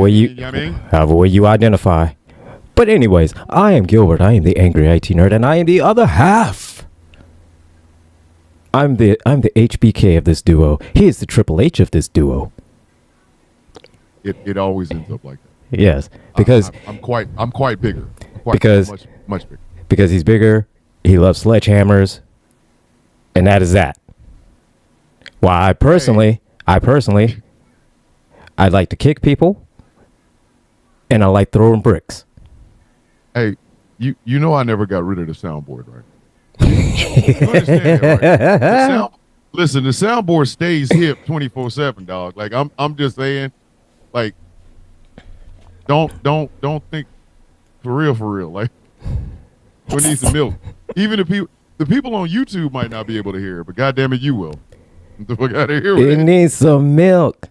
way you, You know what I mean? however way you identify. But anyways, I am Gilbert. I am the angry IT nerd, and I am the other half. I'm the HBK of this duo. He is the Triple H of this duo. It always ends up like that. Yes, because I'm quite bigger. Because- much bigger. because he's bigger, he loves sledgehammers, and that is that. Why I personally, I like to kick people, and I like throwing bricks. Hey, you know I never got rid of the soundboard, right? You understand that, right? Listen, the soundboard stays hip 24/7, dog. Like I'm just saying, like, don't think for real. Like, we need some milk. Even the people on YouTube might not be able to hear it, but goddamn it, you will. Get the fuck out of here with It it. needs some milk.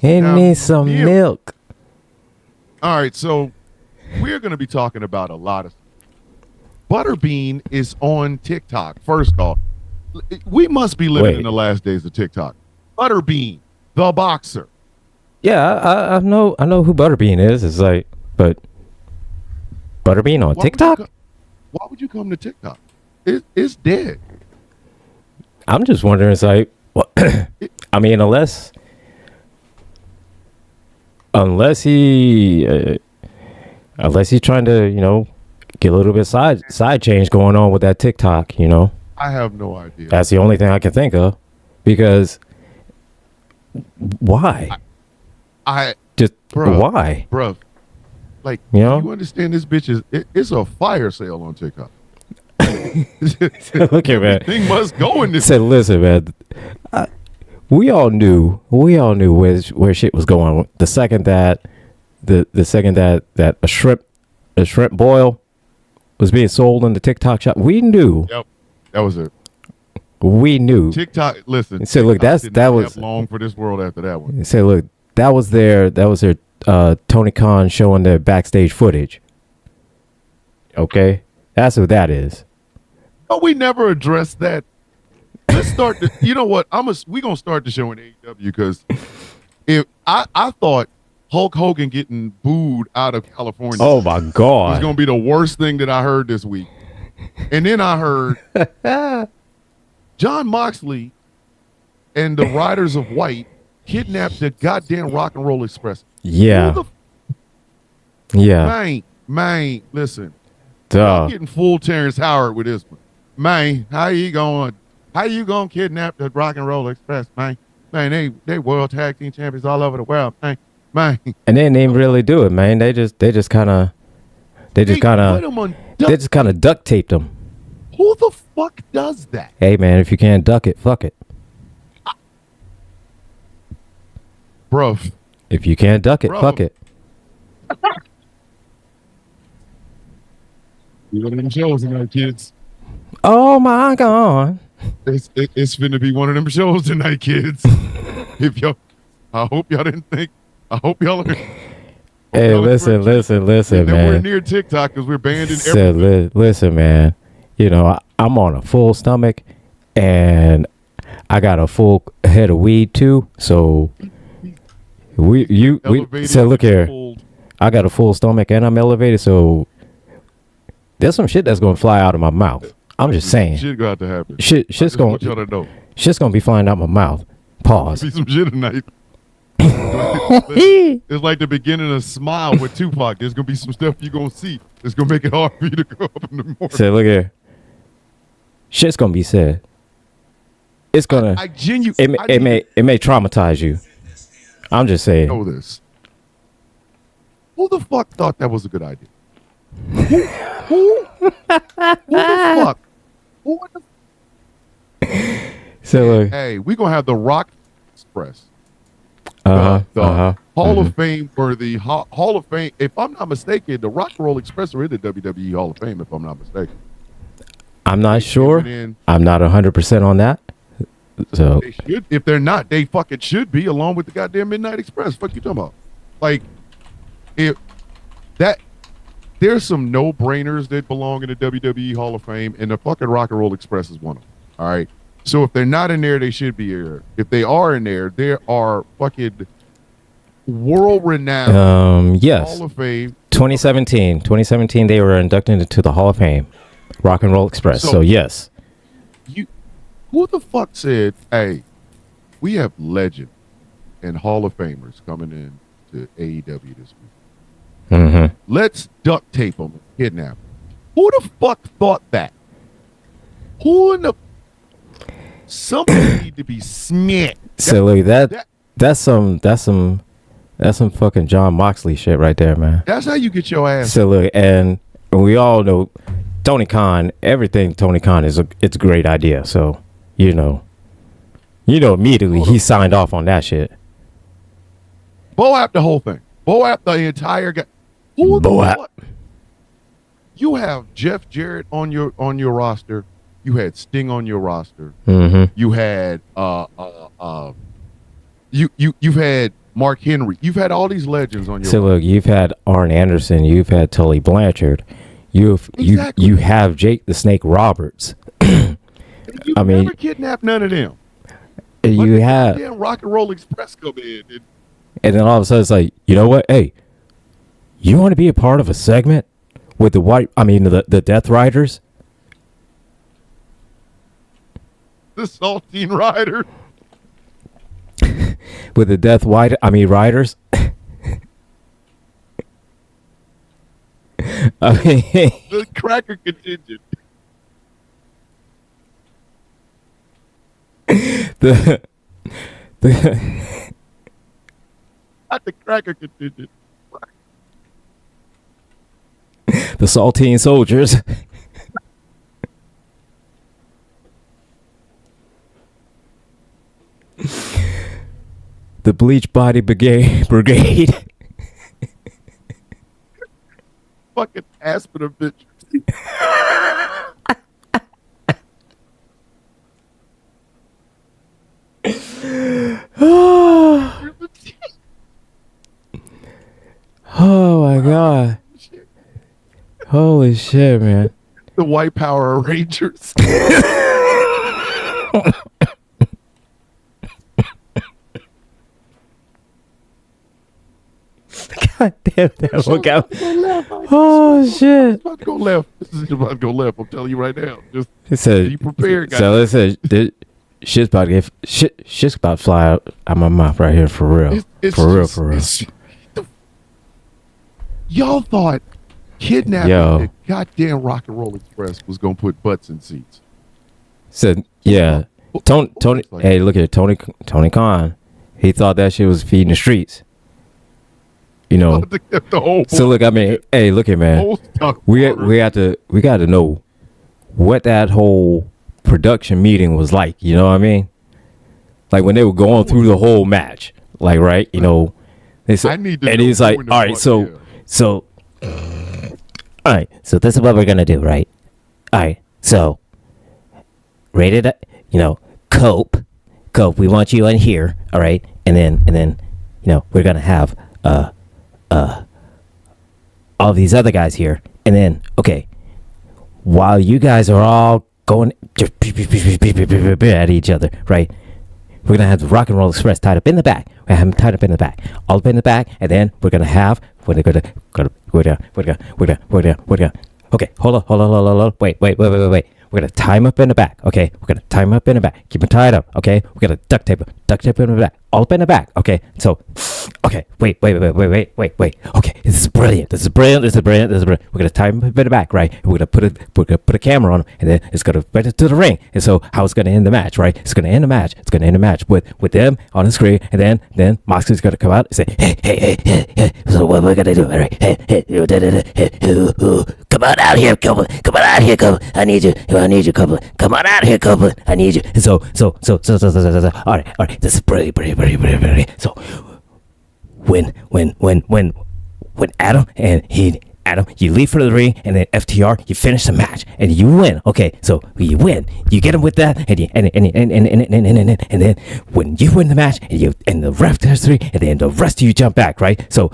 It Now, needs some yeah. milk. All right, so we're going to be talking about a lot of. Butterbean is on TikTok. First off, we must be living Wait. in the last days of TikTok. Butterbean, the boxer. Yeah, I know who Butterbean is. It's like, but Butterbean on Why would you TikTok? Why would you come to TikTok? It's dead. I'm just wondering. It's like, well, I mean, unless he's trying to, get a little bit side change going on with that TikTok. I have no idea. That's the only thing I can think of. Because why? I Just bruh. why? Bruh, like, You know? you understand this bitch it's a fire sale on TikTok. Look here, man. Thing must go in this. Said, listen, man. We all knew where shit was going. The second that a shrimp boil was being sold in the TikTok shop, we knew. Yep, that was it. We knew. TikTok. Listen. So look, TikTok did not was have long for this world after that one. Say, look, that was their Tony Khan showing their backstage footage. Okay, that's what that is. But we never addressed that. Let's start. You know what? We gonna start the show in AEW because if I thought Hulk Hogan getting booed out of California. Oh my was God! gonna be the worst thing that I heard this week, and then I heard John Moxley and the Riders of White kidnapped the goddamn Rock and Roll Express. Yeah, Who yeah. man, listen. Duh. I'm getting full Terrence Howard with this one. Man, how you going to kidnap the Rock and Roll Express, man? Man, they world tag team champions all over the world, man. Man. And they didn't even really do it, man. They just kind of duct taped them. Who the fuck does that? Hey, man, if you can't duck it, fuck it. Bruh. If you can't duck it, Bro. fuck it. One of them shows tonight, kids. Oh my God! It's finna be one of them shows tonight, kids. I hope y'all didn't think. I hope y'all are. Hey, listen, That we're man. near TikTok because we're banned in everything. Listen, man. I'm on a full stomach, and I got a full head of weed too. So Elevated, so look here. cold. I got a full stomach and I'm elevated, so there's some shit that's gonna fly out of my mouth. I'm just saying. Shit got to happen. Shit's Want y'all to know. gonna be flying out my mouth. Pause. See some shit tonight. It's like the beginning of Smile with Tupac. There's gonna be some stuff you're gonna see. It's gonna make it hard for you to go up in the morning. So look here. Shit's gonna be said. It's gonna. I genuinely It may traumatize you. I'm just saying. know this. Who the fuck thought that was a good idea? Who the fuck? Who the So look. Hey, we're gonna have the Rock Express. Uh-huh. Hall of Fame or the Hall of Fame. If I'm not mistaken, the Rock and Roll Express are in the WWE Hall of Fame, if I'm not mistaken. I'm not sure. In, I'm not 100% on that. So they should. If they're not, they fucking should be, along with the goddamn Midnight Express. Fuck you talking about? Like, if that there's some no-brainers that belong in the WWE Hall of Fame, and the fucking Rock and Roll Express is one of them. All right. So if they're not in there, they should be here. If they are in there, there are fucking world renowned Yes. Hall of Fame. 2017, they were inducted into the Hall of Fame, Rock and Roll Express. So yes. Who the fuck said, "Hey, we have legend and Hall of Famers coming in to AEW this week. Mm-hmm. Let's duct tape them and kidnap them." Who the fuck thought that? Who in the something need to be smacked? So look, that's some fucking John Moxley shit right there, man. That's how you get your ass. So look, and we all know Tony Khan. Everything Tony Khan it's a great idea. So you know immediately he signed off on that shit. Boap the whole thing. Boap the entire guy. Who the fuck? You have Jeff Jarrett on your roster. You had Sting on your roster. Mm-hmm. You had you've had Mark Henry. You've had all these legends on your So look, you've had Arn Anderson, you've had Tully Blanchard, you have Jake the Snake Roberts. I mean, never kidnapped none of them. You have Rock and Roll Express come in, and then all of a sudden it's like, you know what? Hey, you want to be a part of a segment with the Death Riders, the Saltine Rider, with the Riders. the Cracker Contingent. the Not the Cracker Contingent. The Saltine Soldiers. The Bleach Body Brigade. Fucking Aspen of bitch. Oh my god. Holy shit, man. The White Power Rangers. God damn that. Look out. Oh shit. It's about to go left. This is about to go left. I'm telling you right now. Just be prepared, guys. So listen, shit's about to fly out my mouth right here for real. For real. Y'all thought kidnapping the goddamn Rock and Roll Express was gonna put butts in seats. Said yeah. Tony hey, look at Tony Khan. He thought that shit was feeding the streets. You know. So look, I mean, hey, look at man. We got to know what that whole production meeting was like. You know what I mean? Like when they were going through the whole match, like right, you know. They said, and he's like, all right, so, all right, so this is what we're gonna do, right? All right, so rated, Cope, we want you in here, all right, and then, we're gonna have all these other guys here, and then, okay, while you guys are all going at each other, right? We're gonna have the Rock and Roll Express tied up in the back. We're gonna have them tied up in the back, all up in the back, and then we're gonna have. Okay, hold on. Wait. We're gonna tie them up in the back. Okay, we're gonna tie them up in the back. Keep them tied up. Okay, we're gonna duct tape in the back, all up in the back. Okay, so, okay, wait. Okay, this is brilliant. We're gonna tie them up in the back, right? And we're gonna put a camera on them, and then it's gonna right into the ring. And so, how it's gonna end the match, right? It's gonna end the match with them on the screen, and then Moxley's gonna come out and say, hey. So what we're gonna do, all right? Hey, come on out here, couple. I need you, couple. Come on out here, couple. I need you. And so, all right. This is brilliant. So, when Adam, you leave for the ring, and then FTR, you finish the match, and you win. Okay, so you win. You get him with that, and then when you win the match, and the ref does 3, and then the rest of you jump back, right? So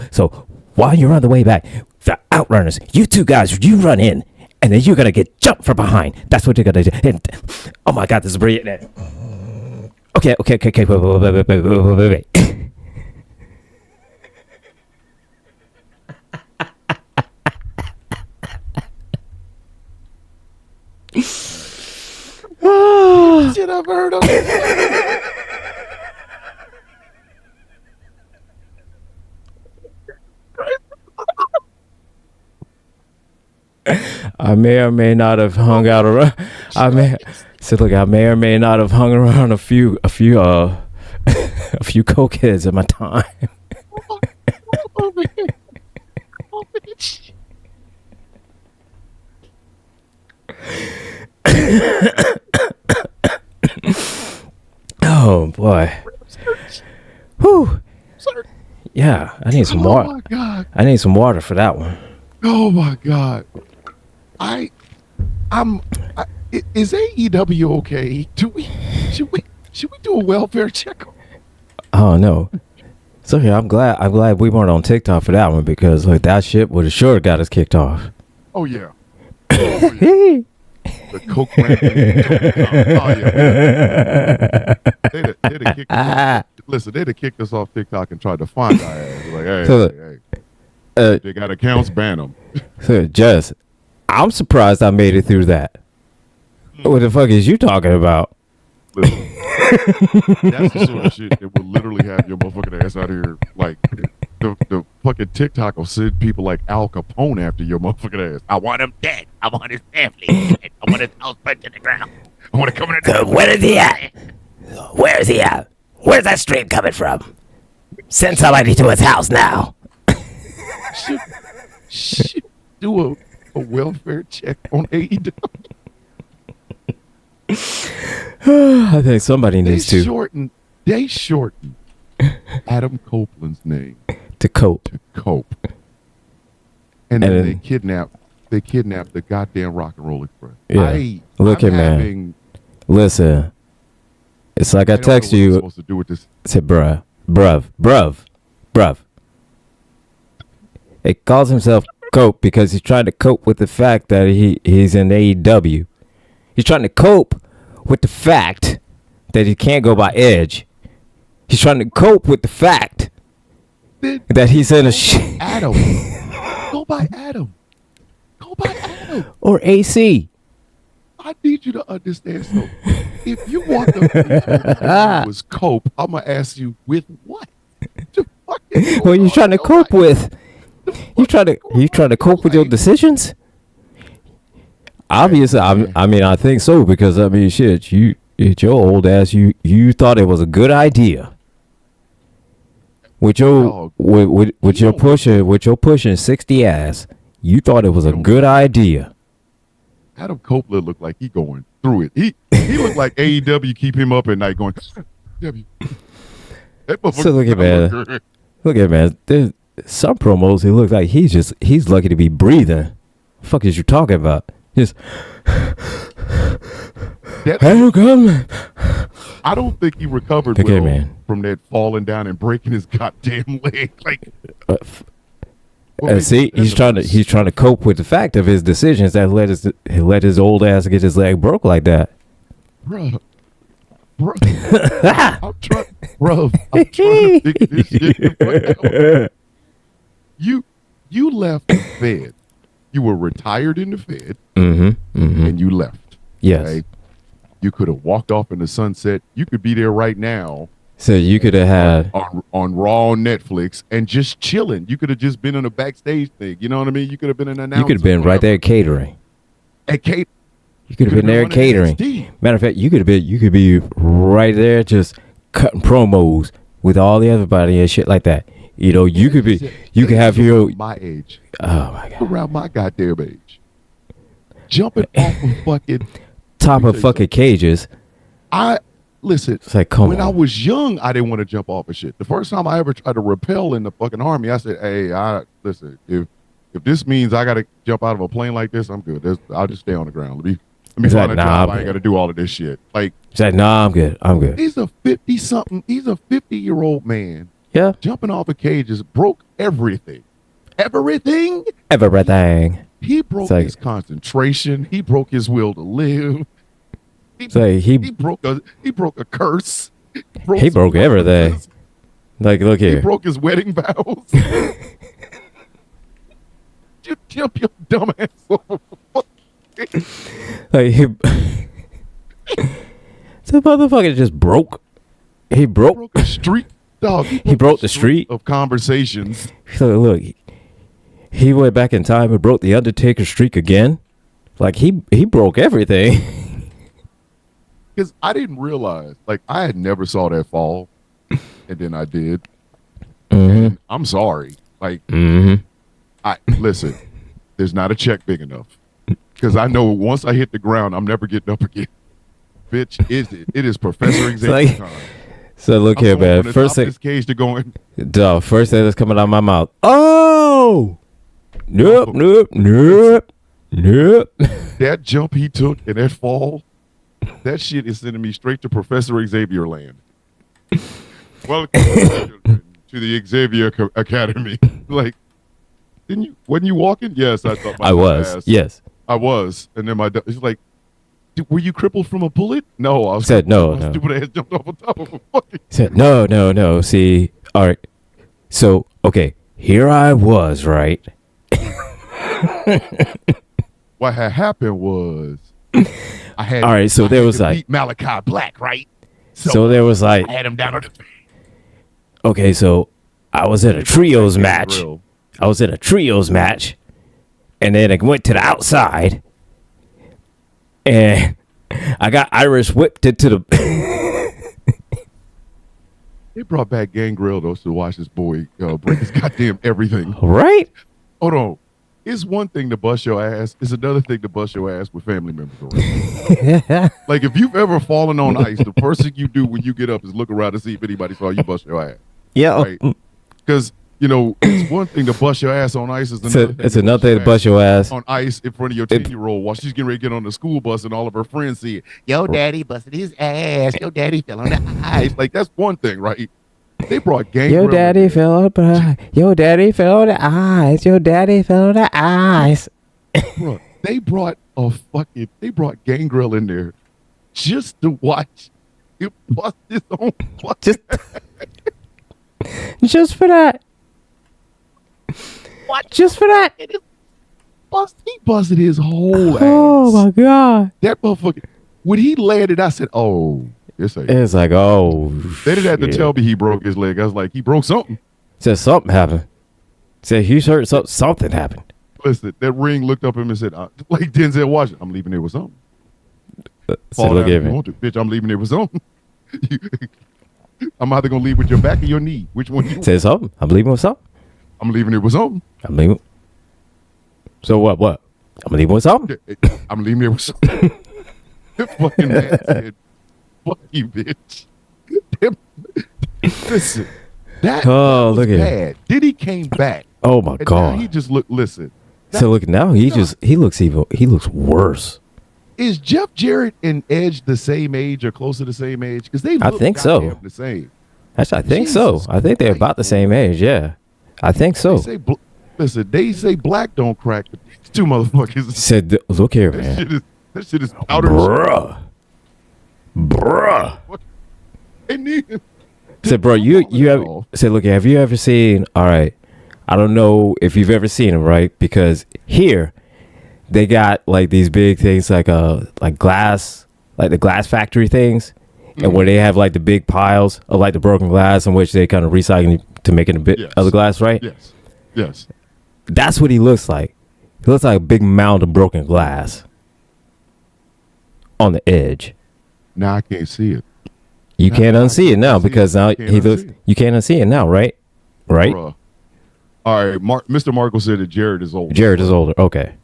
while you're on the way back, the Outrunners, you two guys, you run in, and then you're gonna get jumped from behind. That's what you're gonna do. And oh my God, this is brilliant. Okay. Wait. shit I've heard of. I may or may not have hung out around. I may or may not have hung around a few a few cokeheads in my time. Oh, man. Oh, man. Oh boy. Whew. Sir. Yeah, I need some water. Oh my God. I need some water for that one. Oh my God. Is AEW okay? Should we do a welfare check? Oh no. So yeah, I'm glad we weren't on TikTok for that one because like that shit would have sure got us kicked off. Oh yeah. Oh, yeah. The coke rampant. Oh yeah. They'd have kicked us off. Listen, they'd have kicked us off TikTok and tried to find our ass. Like, hey, they got accounts, ban them. So just, I'm surprised I made it through that. What the fuck is you talking about? Listen, that's the sort of shit that will literally have your motherfucking ass out here. Like, the fucking TikTok will send people like Al Capone after your motherfucking ass. I want him dead. I want his family dead. I want his house burnt to the ground. I want to come in the Where is he at? Where is he at? Where's that stream coming from? Send somebody to his house now. should do a welfare check on AEW. I think somebody needs to. They shortened Adam Copeland's name to cope. And then they kidnapped the goddamn Rock and Roll Express. Yeah. Look at man. Listen. It's like I text you. Supposed to do with this. Say, bruv. It calls himself Cope because he's trying to cope with the fact that he's in AEW. He's trying to cope with the fact that he can't go by Edge. He's trying to cope with the fact that he's in a Adam. Go by Adam. Or AC. I need you to understand something. If you want the was cope, I'm gonna ask you with what? What are you trying to cope with? You trying to cope with your decisions? Obviously, I mean, I think so because I mean, shit, your old ass, you thought it was a good idea. With your pushing 60 ass, you thought it was a good idea. Adam Copeland looked like he going through it. He looked like AEW keep him up at night going. W. So look at man. There's some promos. He looks like he's lucky to be breathing. The fuck is you talking about? Just Adam Copeland. I don't think he recovered from that falling down and breaking his goddamn leg. Like, see, he's trying to cope with the fact of his decisions that let his old ass get his leg broke like that. Bruh. I'm trying to figure this shit out. You left the Fed. You were retired in the Fed, and you left. Yes. Okay? You could have walked off in the sunset. You could be there right now. So you could have had on Raw on Netflix and just chilling. You could have just been in a backstage thing. You know what I mean? You could have been an announcer. You could have been right there catering. You could have been there catering. NXT. Matter of fact, you could be right there just cutting promos with all the everybody and shit like that. You know, you could have your my age. Oh my god. Around my goddamn age. Jumping off of fucking top of fucking cages. Listen, it's like, come when on. I was young, I didn't want to jump off of shit. The first time I ever tried to rappel in the fucking army, I said, hey, listen, if this means I got to jump out of a plane like this, I'm good. I'll just stay on the ground. Let me find a job. I ain't got to do all of this shit. Like, said, nah, I'm good. He's a 50-year-old man. Yeah. Jumping off of cages, broke everything. Everything. He broke his concentration. He broke his will to live. He broke a curse. He broke everything. Like, look here. He broke his wedding vows. You jump your dumb ass over. Like The motherfucker just broke. He broke. Broke a streak, dog. He broke the streak of conversations. Look, he went back in time and broke the Undertaker streak again. Like he broke everything. Because I didn't realize, like, I had never saw that fall, and then I did. And I'm sorry. Like, I listen. There's not a check big enough. Because I know once I hit the ground, I'm never getting up again. Bitch, it is Professor Xavier time. So look here, man. First thing, this cage to go in. Dog, first thing that's coming out of my mouth. Oh, nope. That jump he took and that fall, that shit is sending me straight to Professor Xavier land. Welcome to the Xavier Academy. Like, wasn't you walking? Yes, I thought. I was. Ass. Yes, I was. And then he's like, were you crippled from a bullet? No, I was. Said no. Stupid ass jumped off on top of a fucking. Said no. See, all right. So okay, here I was, right. What had happened was, I had. All right, so there was like beat Malachi Black, right? So there was like. I had him down on the. Okay, so I was in a trios match. And then I went to the outside, and I got Irish whipped into the. They brought back Gangrel though to watch this boy break his goddamn everything. Right? Hold on. It's one thing to bust your ass. It's another thing to bust your ass with family members around. Like, if you've ever fallen on ice, the first thing you do when you get up is look around to see if anybody saw you bust your ass. Yeah. Right? Because, it's one thing to bust your ass on ice. It's another thing to bust your ass on ice in front of your 10-year-old while she's getting ready to get on the school bus and all of her friends see it. Yo, daddy busted his ass. Yo, daddy fell on the ice. Like, that's one thing, right? They brought Gangrel. Your daddy fell up. Your daddy fell on the ice. Your daddy fell on the ice. Bro, they brought Gangrel in there just to watch him bust his own just for that. What? Just for that. He busted his whole ass. Oh my god. That motherfucker. When he landed, I said, "Oh, it's like, oh." They didn't have to tell me he broke his leg. I was like, he broke something. Said something happened. Said he's hurt. Something happened. Listen, that ring looked up at him and said, like Denzel Washington, "I'm leaving there with something." Said, look at me, bitch. I'm leaving there with something. I'm either gonna leave with your back or your knee. Which one? You said something. I'm leaving with something. I'm leaving there with something. I'm leaving. So what? I'm leaving with something. I'm leaving there with something. Fucking man said, "Fuck you, bitch." Listen, that was look at bad. Then he came back. Oh my god. He just looked. Listen. So look now. He looks evil. He looks worse. Is Jeff Jarrett and Edge the same age or close to the same age? Because they look I think so. The same. Actually, I think so. I think they're about the same age. Yeah, I think so. They say black don't crack. But these two motherfuckers said, "Look here, man. That shit is powder." Bruh. And then, said, bro, you have said, look, have you ever seen? All right, I don't know if you've ever seen them, right? Because here they got like these big things like glass, like the glass factory things, and where they have like the big piles of like the broken glass in which they kind of recycle to make it a bit of the glass, right? Yes. That's what he looks like. He looks like a big mound of broken glass on the edge. Now I can't see it. You can't unsee it now because now he looks. You can't unsee it now, right? Right. Bruh. All right, Mr. Markle said that Jared is older. Jared is older. Okay.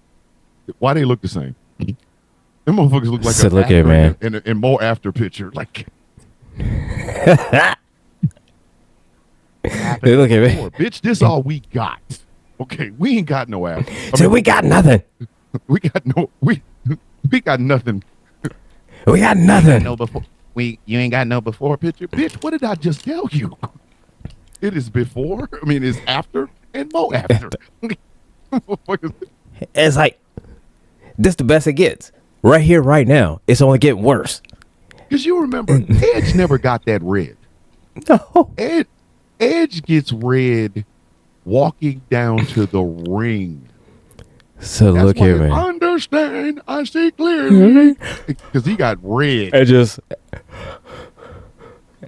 Why they look the same? Them motherfuckers look like said, look here, man. In more after picture, like. Hey, look at me, bitch. This all we got. Okay, we ain't got no after. So we got nothing. We got no. We got nothing. We got nothing. No before. You ain't got no before picture, bitch. What did I just tell you? It is before. I mean, it's after and more after. It's like this the best it gets. Right here, right now. It's only getting worse. Because you remember, Edge never got that red. No. Edge gets red walking down to the ring. So That's look here, man. understand. I see clearly. Because he got red.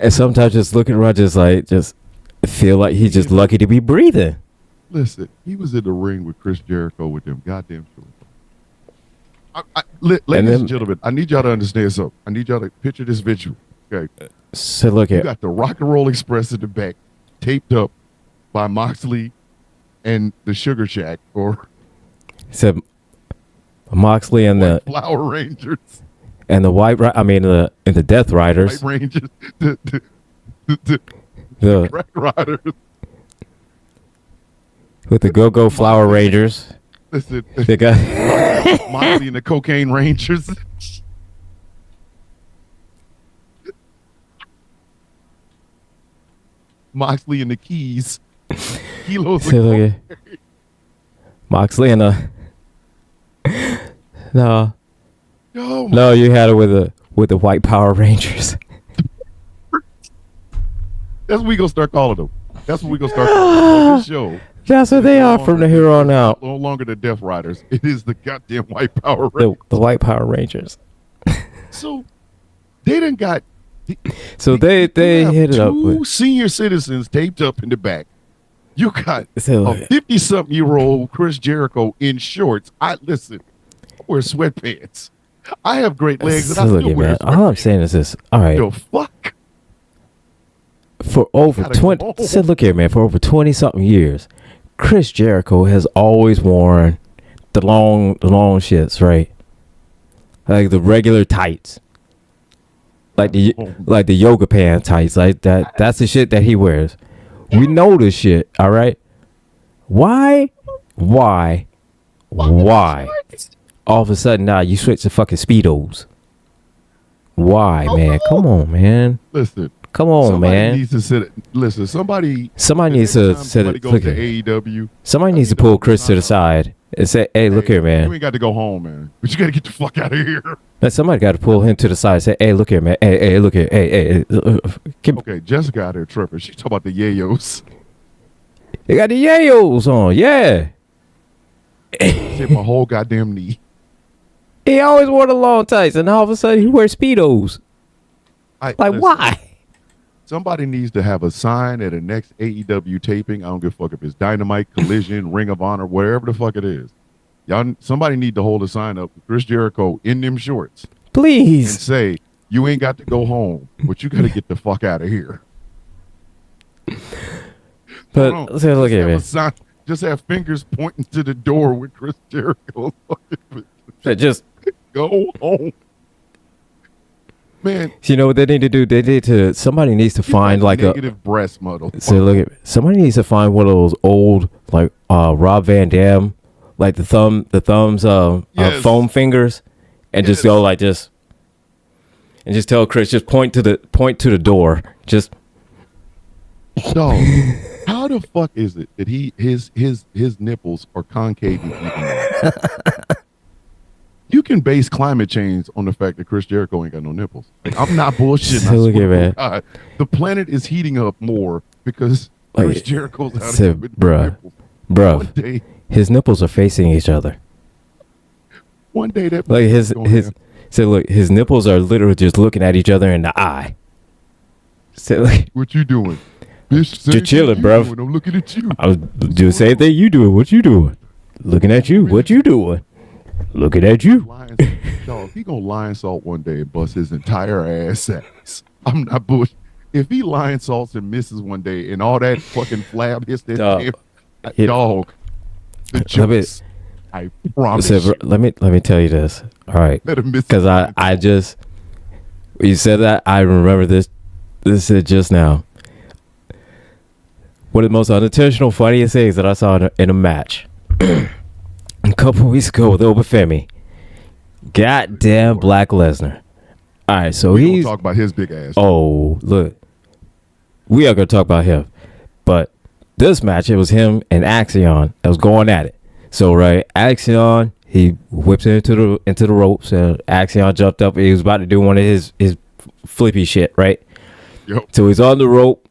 And sometimes just looking around, just feel like he's just lucky to be breathing. Listen, he was in the ring with Chris Jericho with them goddamn shorts. Ladies and gentlemen, I need y'all to understand something. I need y'all to picture this visual. Okay. So look You at got the Rock and Roll Express in the back, taped up by Moxley and the Sugar Shack, or so Moxley and the Flower Rangers. And the the Death Riders. White Rangers. The Crack Riders. With the Go-Go Flower Rangers. Listen, They got Moxley and the Cocaine Rangers. Moxley and the Keys. Kilos of look at Moxley and the No. No, you had it with the White Power Rangers. That's what we gonna start calling them. That's what we gonna start calling them on this show. That's what they are from the here on out. No longer the Death Riders. It is the goddamn White Power Rangers. The White Power Rangers. So they done got. So they hit it up two with senior citizens taped up in the back. You got So- a 50-something-year-old Chris Jericho in shorts. I wear sweatpants. I have great legs, and So I look still at wear man. sweatpants. All I'm saying is this. All right. The fuck? For over Gotta go 20 home. so look here, man, for over 20 something years, Chris Jericho has always worn the long shits, right? Like the regular tights. Like the yoga pant tights, like that. That's the shit that he wears. We know this shit, all right? Why? All of a sudden now you switch to fucking Speedos. Why, man? Come on, man. Listen. Come on, Somebody man. needs to sit. Listen, somebody Somebody needs to next time sit. somebody goes Look to here. AEW. Somebody needs to pull Chris to the side and say, "Hey, look here, You man." ain't got to go home, man. But you got to get the fuck out of here. Man, somebody got to pull him to the side and say, "Hey, look here, man. Hey, look here. Hey. Okay, Jessica out there tripping. She talking about the yayos. They got the yayos on, yeah." Hit my whole goddamn knee. He always wore the long tights, and all of a sudden he wears Speedos. Like, Listen, why? Somebody needs to have a sign at the next AEW taping. I don't give a fuck if it's Dynamite, Collision, Ring of Honor, wherever the fuck it is. Y'all, somebody need to hold a sign up with Chris Jericho in them shorts and Please. say, you ain't got to go home, but you got to get the fuck out of here. But Hold on. say, look Just at have me. a sign, just have fingers pointing to the door with Chris Jericho. Just, Go home. Man, you know what they need to do? Somebody needs to find like a. negative breast model. So look at somebody needs to find one of those old like Rob Van Dam, like the thumbs Yes. foam fingers, and just go like this, and just tell Chris just point to the door. Just Dog, how the fuck is it that his nipples are concave and even? You can base climate change on the fact that Chris Jericho ain't got no nipples. Like, I'm not bullshitting. I Look swear at to God. The planet is heating up more because Like, Chris Jericho's out so, here with no nipples. One day, his nipples are facing each other. one day that Like his gonna happen. so look, his nipples are literally just looking at each other in the eye. So like, What you doing? Bitch, same thing chilling, you bruv. doing. I'm looking at you. I was doing the same thing you doing. What you doing? Looking at you. What you doing? Looking at you. Dog, he gonna lion salt one day and bust his entire ass. I'm not bush. If he lion salts and misses one day and all that fucking flab hits that Dog. damn dog, the jokes, I promise So, you. let me tell you this. All right, Let him miss because it. I just when you said that, I remember this is just now. One of the most unintentional, funniest things that I saw in a match a couple weeks ago with Obafemi. Goddamn Black Lesnar. All right, so We gonna he's talk about his big ass. oh look, we are gonna talk about him, but this match it was him and Axion that was going at it. So right, Axion he whips it into the ropes and Axion jumped up. He was about to do one of his flippy shit, right? Yep. So he's on the rope.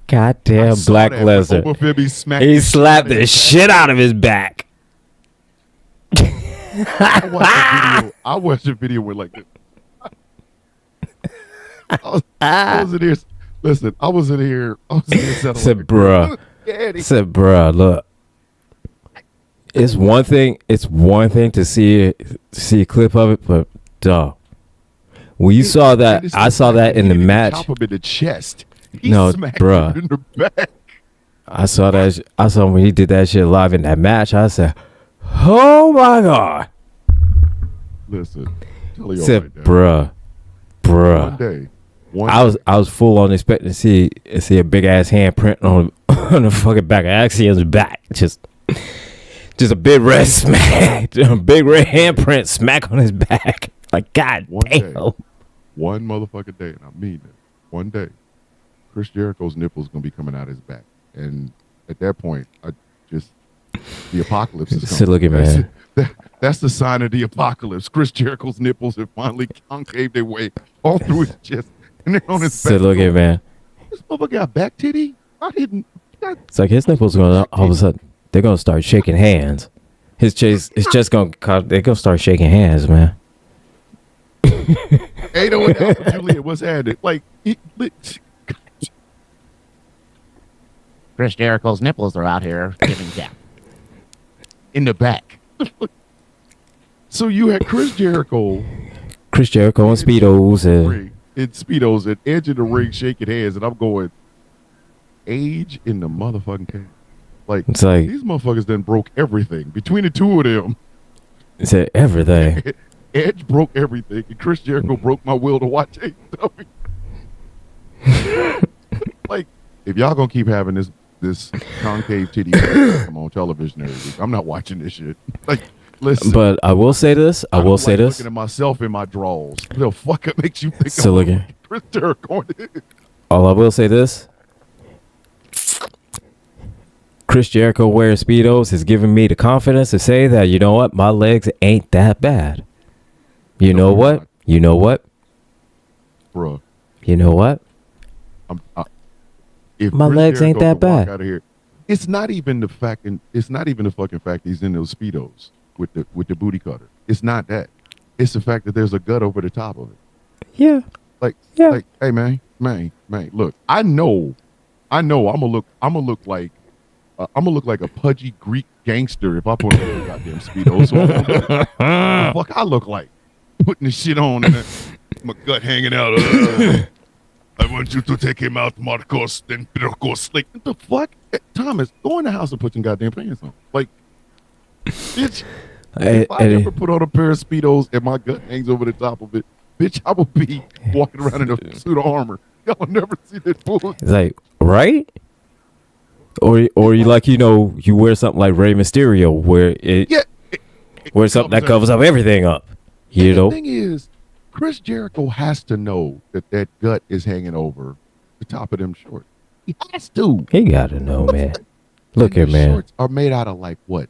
Goddamn I saw Black that when Lesnar. Obafemi smacked He his slapped shit the shit out of his back. I watched a video with like this. I was in here. Listen, I was in here. Said, bruh. Said, bruh, look. It's one thing. It's one thing to see a clip of it, but dog. When you saw that, I saw that in the match. Top of it, the chest. He No, smacked bruh. him in the back. I saw that. I saw when he did that shit live in that match. I said, "Oh my god!" Listen, tell you Said, right now. "Bruh, One day, I was full on expecting to see a big ass handprint on on the fucking back of Axiom's back, just a big red smack, a big red handprint smack on his back. Like, god One day. damn. one motherfucking day, and I mean it. One day, Chris Jericho's nipples gonna be coming out his back, and at that point, the apocalypse is coming. So look at man. That's the sign of the apocalypse. Chris Jericho's nipples have finally concave their way all through his chest, and they're on his So back. look at man. This motherfucker got back titty. I didn't. It's like his nipples gonna all of a sudden they're gonna start shaking hands. His just gonna they're gonna start shaking hands, man. Hey, no one else, Juliet, what's happening? Like, Chris Jericho's nipples are out here giving death. in the back. So you had Chris Jericho and Speedos and in Speedos at edge of the ring shaking hands, and I'm going, age in the motherfucking cave. Like, it's like these motherfuckers done broke everything. Between the two of them, it's everything. Edge broke everything, and Chris Jericho broke my will to watch AEW. Like, if y'all gonna keep having this concave titty come on television every week, I'm not watching this shit. Like, listen. But I will say this. I will say this. Looking at myself in my drawers. What the fuck it makes you think So I'm look at Chris Jericho? all I will say this. Chris Jericho wearing Speedos has given me the confidence to say that, you know what, my legs ain't that bad. You know what? You know what? Bruh. You know what? If My Chris legs ain't Jericho that could walk bad. Out of here, it's not even the fucking fact he's in those Speedos with the booty cutter. It's not that. It's the fact that there's a gut over the top of it. Yeah. Like, Yeah. like, hey man, look, I know, I'm gonna look like a pudgy Greek gangster if I put on a goddamn Speedo. So what the fuck I look like putting this shit on and my gut hanging out. I want you to take him out, Marcos, then Marcos. Like, what the fuck? Thomas, go in the house and put your goddamn pants on. Like, bitch, if I ever put on a pair of Speedos and my gut hangs over the top of it, bitch, I will be walking around in a suit of armor. Y'all never see that bullshit. It's like, right? Or you like, you know, you wear something like Rey Mysterio where wear something that covers up everything up. You know? The thing is, Chris Jericho has to know that gut is hanging over the top of them shorts. He has to. He gotta know, man. Look And here, the man. Shorts are made out of like what?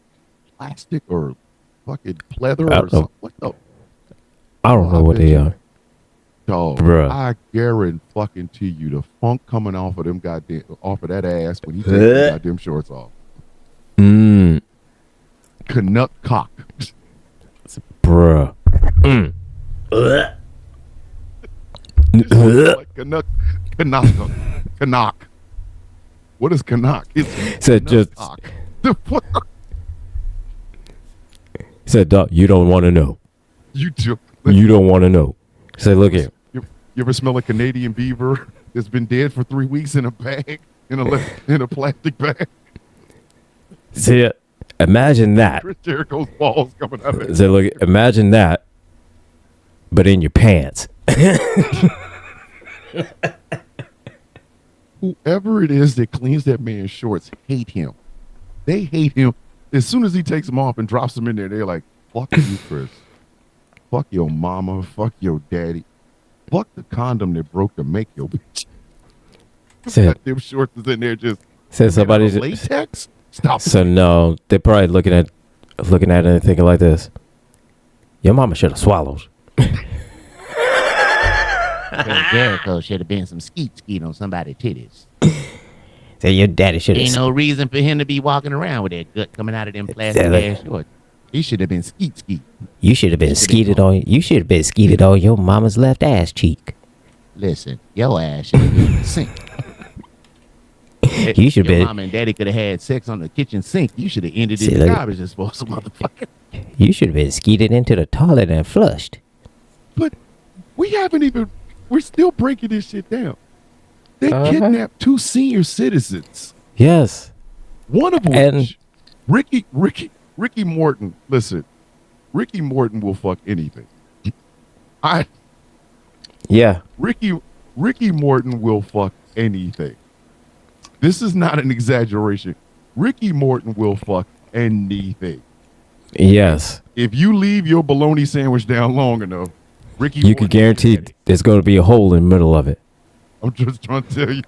Plastic or fucking pleather I or don't- something? What the? I don't know what they are. Dog, Bruh. I guarantee you the funk coming off of that ass when he takes the goddamn shorts off. Canuck cock. Bruh. Like Canuck. What is Canuck? It's Said Canuck just- cock. The fuck? Said, Doc, you don't want to know. You do. You don't want to know. Said, look here. You ever smell a Canadian beaver that's been dead for 3 weeks in a bag, in a plastic bag? See, imagine that. Chris Jericho's balls coming out of it. Said, look, imagine that, but in your pants. Whoever it is that cleans that man's shorts hate him. They hate him. As soon as he takes them off and drops them in there, they're like, fuck you, Chris. Fuck your mama. Fuck your daddy. Fuck the condom that broke to make your bitch. Said, Them shorts is in there just said somebody. latex. Stop. So no, they're probably looking at it and thinking like this. Your mama should have swallowed. Jericho should have been some skeet on somebody's titties. Say your daddy should Ain't have. no reason for him to be walking around with that gut coming out of them plastic like- ass shorts. He should have been skeet. You should have been skeeted on. You should have been skeeted on your mama's left ass cheek. Listen, your ass should have been in the sink. You should Your be. mama and daddy could have had sex on the kitchen sink. You should have ended See, in the look- garbage disposal, motherfucker. You should have been skeeted into the toilet and flushed. But we're still breaking this shit down. They kidnapped 2 senior citizens. Yes. One of which, And- Ricky Morton. Listen, Ricky Morton will fuck anything. Yeah. Ricky Morton will fuck anything. This is not an exaggeration. Ricky Morton will fuck anything. Yes. If you leave your bologna sandwich down long enough, Ricky You Morton can guarantee will get it. there's going to be a hole in the middle of it. I'm just trying to tell you.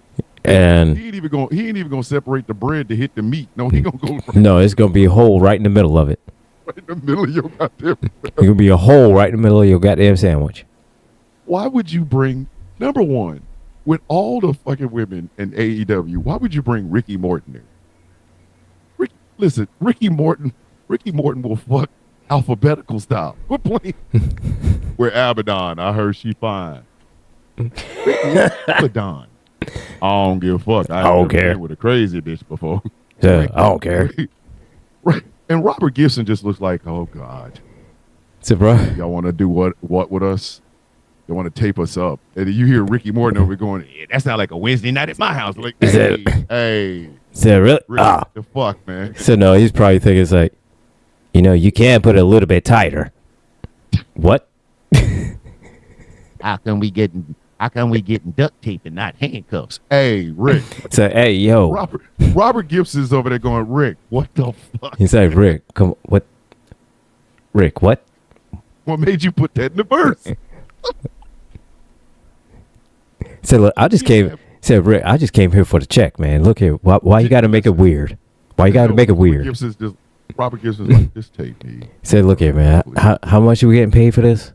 And He ain't even gonna separate the bread to hit the meat. No, he gonna go right no, it's going to be a hole right in the middle of it. in the middle of your goddamn. It's going to be a hole right in the middle of your goddamn sandwich. Why would you bring number one with all the fucking women in AEW? Why would you bring Ricky Morton in? Listen, Ricky Morton will fuck alphabetical style. Quit playing. We're Abaddon. I heard she fine. Abaddon. I don't give a fuck. I don't never been care. with a crazy bitch before. Yeah, I don't care. Right. And Robert Gibson just looks like, oh God, So, bro, y'all want to do what with us? You want to tape us up? And then you hear Ricky Morton over going, yeah, that sounds like a Wednesday night at my house. Like, Is hey, it- hey, so really? Rick, Ah. the fuck, man. So, no, he's probably thinking it's like, you can put it a little bit tighter. What? How come we getting duct tape and not handcuffs? Hey, Rick. So, hey, yo. Robert Gibson's over there going, Rick, what the fuck? He's like, Rick, come, what? Rick, what? What made you put that in the verse? Said, look, I just came. Said, Rick, I just came here for the check, man. Look here. Why you got to make it weird? Why you got to make it weird? Robert Gibson's like, just tape me. Said, look here, man. How much are we getting paid for this?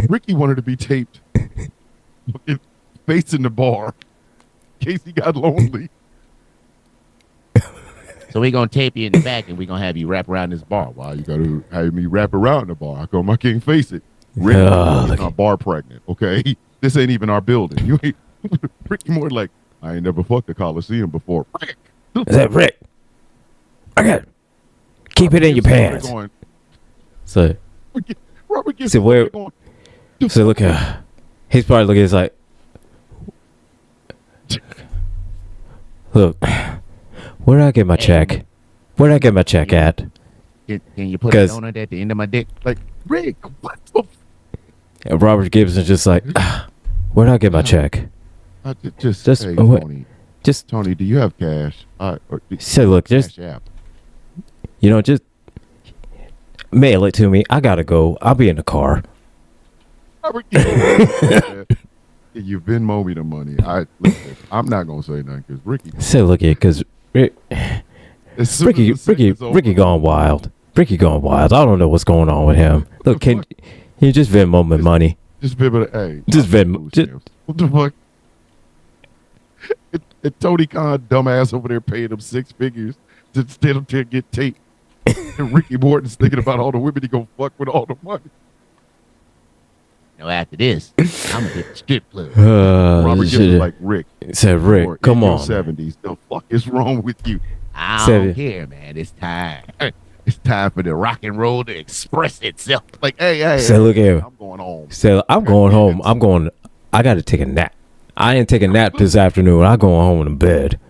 Ricky wanted to be taped fucking facing the bar in case he got lonely. So we gonna tape you in the back and we gonna have you wrap around this bar. Why you gotta have me wrap around the bar? How come I can't face it? Ricky Oh, is not bar pregnant, okay? This ain't even our building. You ain't Ricky Moore like, I ain't never fucked a Coliseum before. Said, Rick, okay, keep it in your pants. Going, So, Robert Gibson So where- going, so look at, he's probably looking. He's like, look, where did I get my check? Where did I get my check at? Can you put a 'Cause- donut at the end of my dick? like, Rick, what the And Robert Gibson's just like, where did I get my check? Just Just- hey, what- Tony. Just Tony, do you have cash? say, look, just Cash App. just mail it to me. I gotta go. I'll be in the car. Robert Gibson. You Venmo me the money. Listen, I'm not gonna say nothing because Ricky. Say, look here, because As soon Ricky, as the segment's over, Ricky gone wild. Ricky gone wild. I don't know what's going on with him. Look, can you just Venmo me money? Just be able to, hey, Just I'll Venmo- lose just- him. What the fuck? And Tony Khan, dumbass over there, paying him 6 figures to stand up there and get taped. And Ricky Morton's thinking about all the women he gonna fuck with all the money. No, after this, I'm gonna hit the strip club. Robert shit. Gibson's like, Rick, Said, you're Rick, come in your on. 70s. The fuck is wrong with you? I Said don't it. care, man. It's time. It's time for the rock and roll to express itself. Like, hey, Say, look here. I'm going home. Say, I'm going home. I got to take a nap. I ain't taking a nap this afternoon. I'm going home in bed.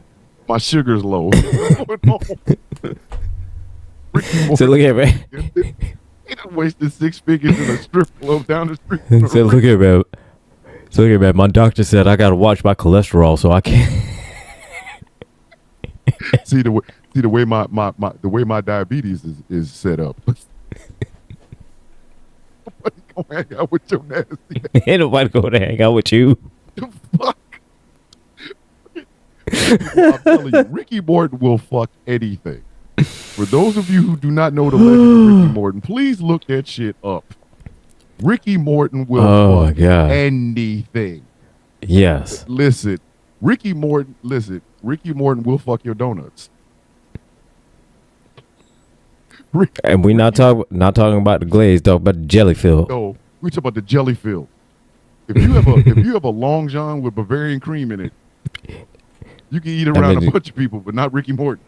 My sugar's low. I'm going home. Ricky Morton, So look here, man. he done wasted 6 figures in a strip club down the street. So look here, man. So look here, man. My doctor said I got to watch my cholesterol, so I can't. see the way my diabetes is set up. Nobody gonna hang out with your nasty Ain't nobody going to hang out with you. ass. Fuck. I'm telling you, Ricky Morton will fuck anything. For those of you who do not know the legend of Ricky Morton, please look that shit up. Ricky Morton will Oh, my fuck God. anything. Yes. Listen, Ricky Morton will fuck your donuts. And we not talking about the glaze, talking about the jelly filled. No, we talk about the jelly filled. If you have a Long John with Bavarian cream in it, you can eat it around a bunch of people, but not Ricky Morton.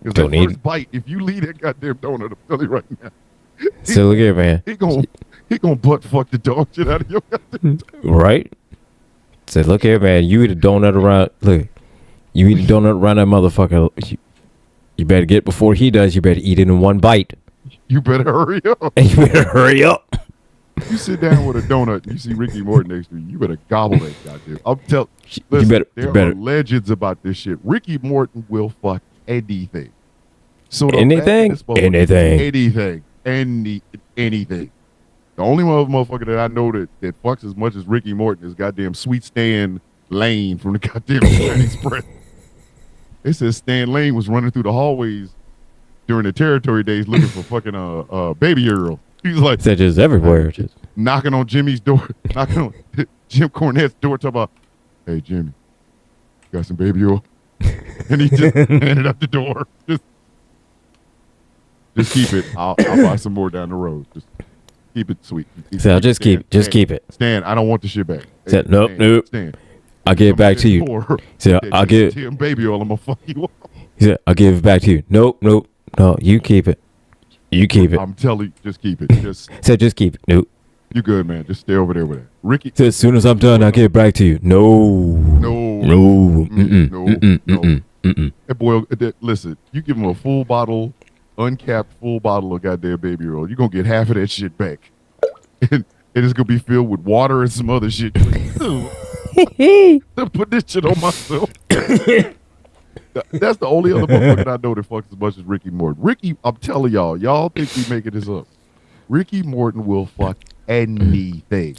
Because that first bite, if you leave that goddamn donut, I'm telling you right now. So look here, man. He gonna butt fuck the dog shit out of your goddamn right? So look here, man. You eat a donut around. Look, you eat a donut around that motherfucker. You better get before he does. You better eat it in one bite. You better hurry up. And you better hurry up. You sit down with a donut and you see Ricky Morton next to you. You better gobble that goddamn. I'm telling. Listen, there are legends about this shit. Ricky Morton will fuck anything. So anything. The only motherfucker that I know that fucks as much as Ricky Morton is goddamn Sweet Stan Lane from the goddamn Chinese Express. They said Stan Lane was running through the hallways during the territory days looking for fucking Baby Earl. He's like, they're just everywhere. Just knocking on Jimmy's door, knocking on Jim Cornette's door, talking about, "Hey Jimmy, got some Baby Earl?" And he just handed up the door. Just keep it. I'll buy some more down the road. Just keep it sweet. So just keep it. Stan, I don't want the shit back. Hey, nope. Stan, I'll give it back to you. So I'll give him Baby Oil. I'm gonna fuck you up. He said, I'll give it back to you. Nope. No, you keep it. You keep it. I'm telling you, just keep it. Just keep it. Nope. You good, man. Just stay over there with it. Ricky. So as soon as I'm done, I'll give it back to you. No. Hey, boy, listen, you give him a full bottle, uncapped full bottle of goddamn Baby Oil, you're going to get half of that shit back. And it's going to be filled with water and some other shit. Put this shit on myself. That's the only other motherfucker I know that fucks as much as Ricky Morton. Ricky, I'm telling y'all think we making this up. Ricky Morton will fuck anything.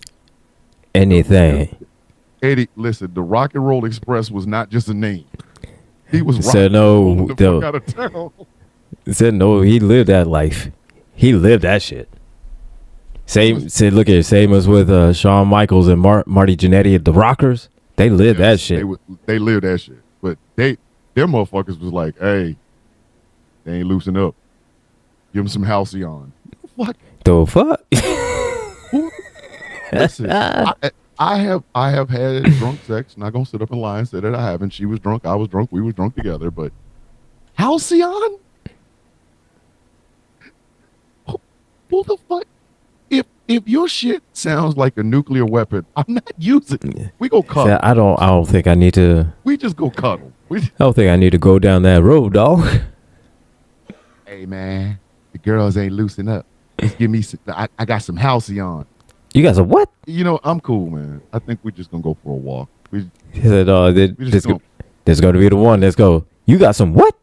Eddie, listen, the Rock and Roll Express was not just a name. He was said no. The fuck out of town. Said no. He lived that life. He lived that shit. Same as with Shawn Michaels and Marty Jannetty at the Rockers. They lived that shit. They lived that shit. But them motherfuckers was like, hey, they ain't loosen up. Give them some Halcyon. What the fuck? Listen, I have had drunk sex. Not gonna sit up and lie and say that I haven't. She was drunk. I was drunk. We was drunk together. But Halcyon? Who the fuck? If your shit sounds like a nuclear weapon, I'm not using it. We go cuddle. Yeah, I don't think I need to. We just go cuddle. I don't think I need to go down that road, dog. Hey man, the girls ain't loosen up. Just give me some. I got some Halcyon. You got some what? You know, I'm cool, man. I think we just gonna go for a walk. He said, "There's gonna be the one. Let's go." You got some what?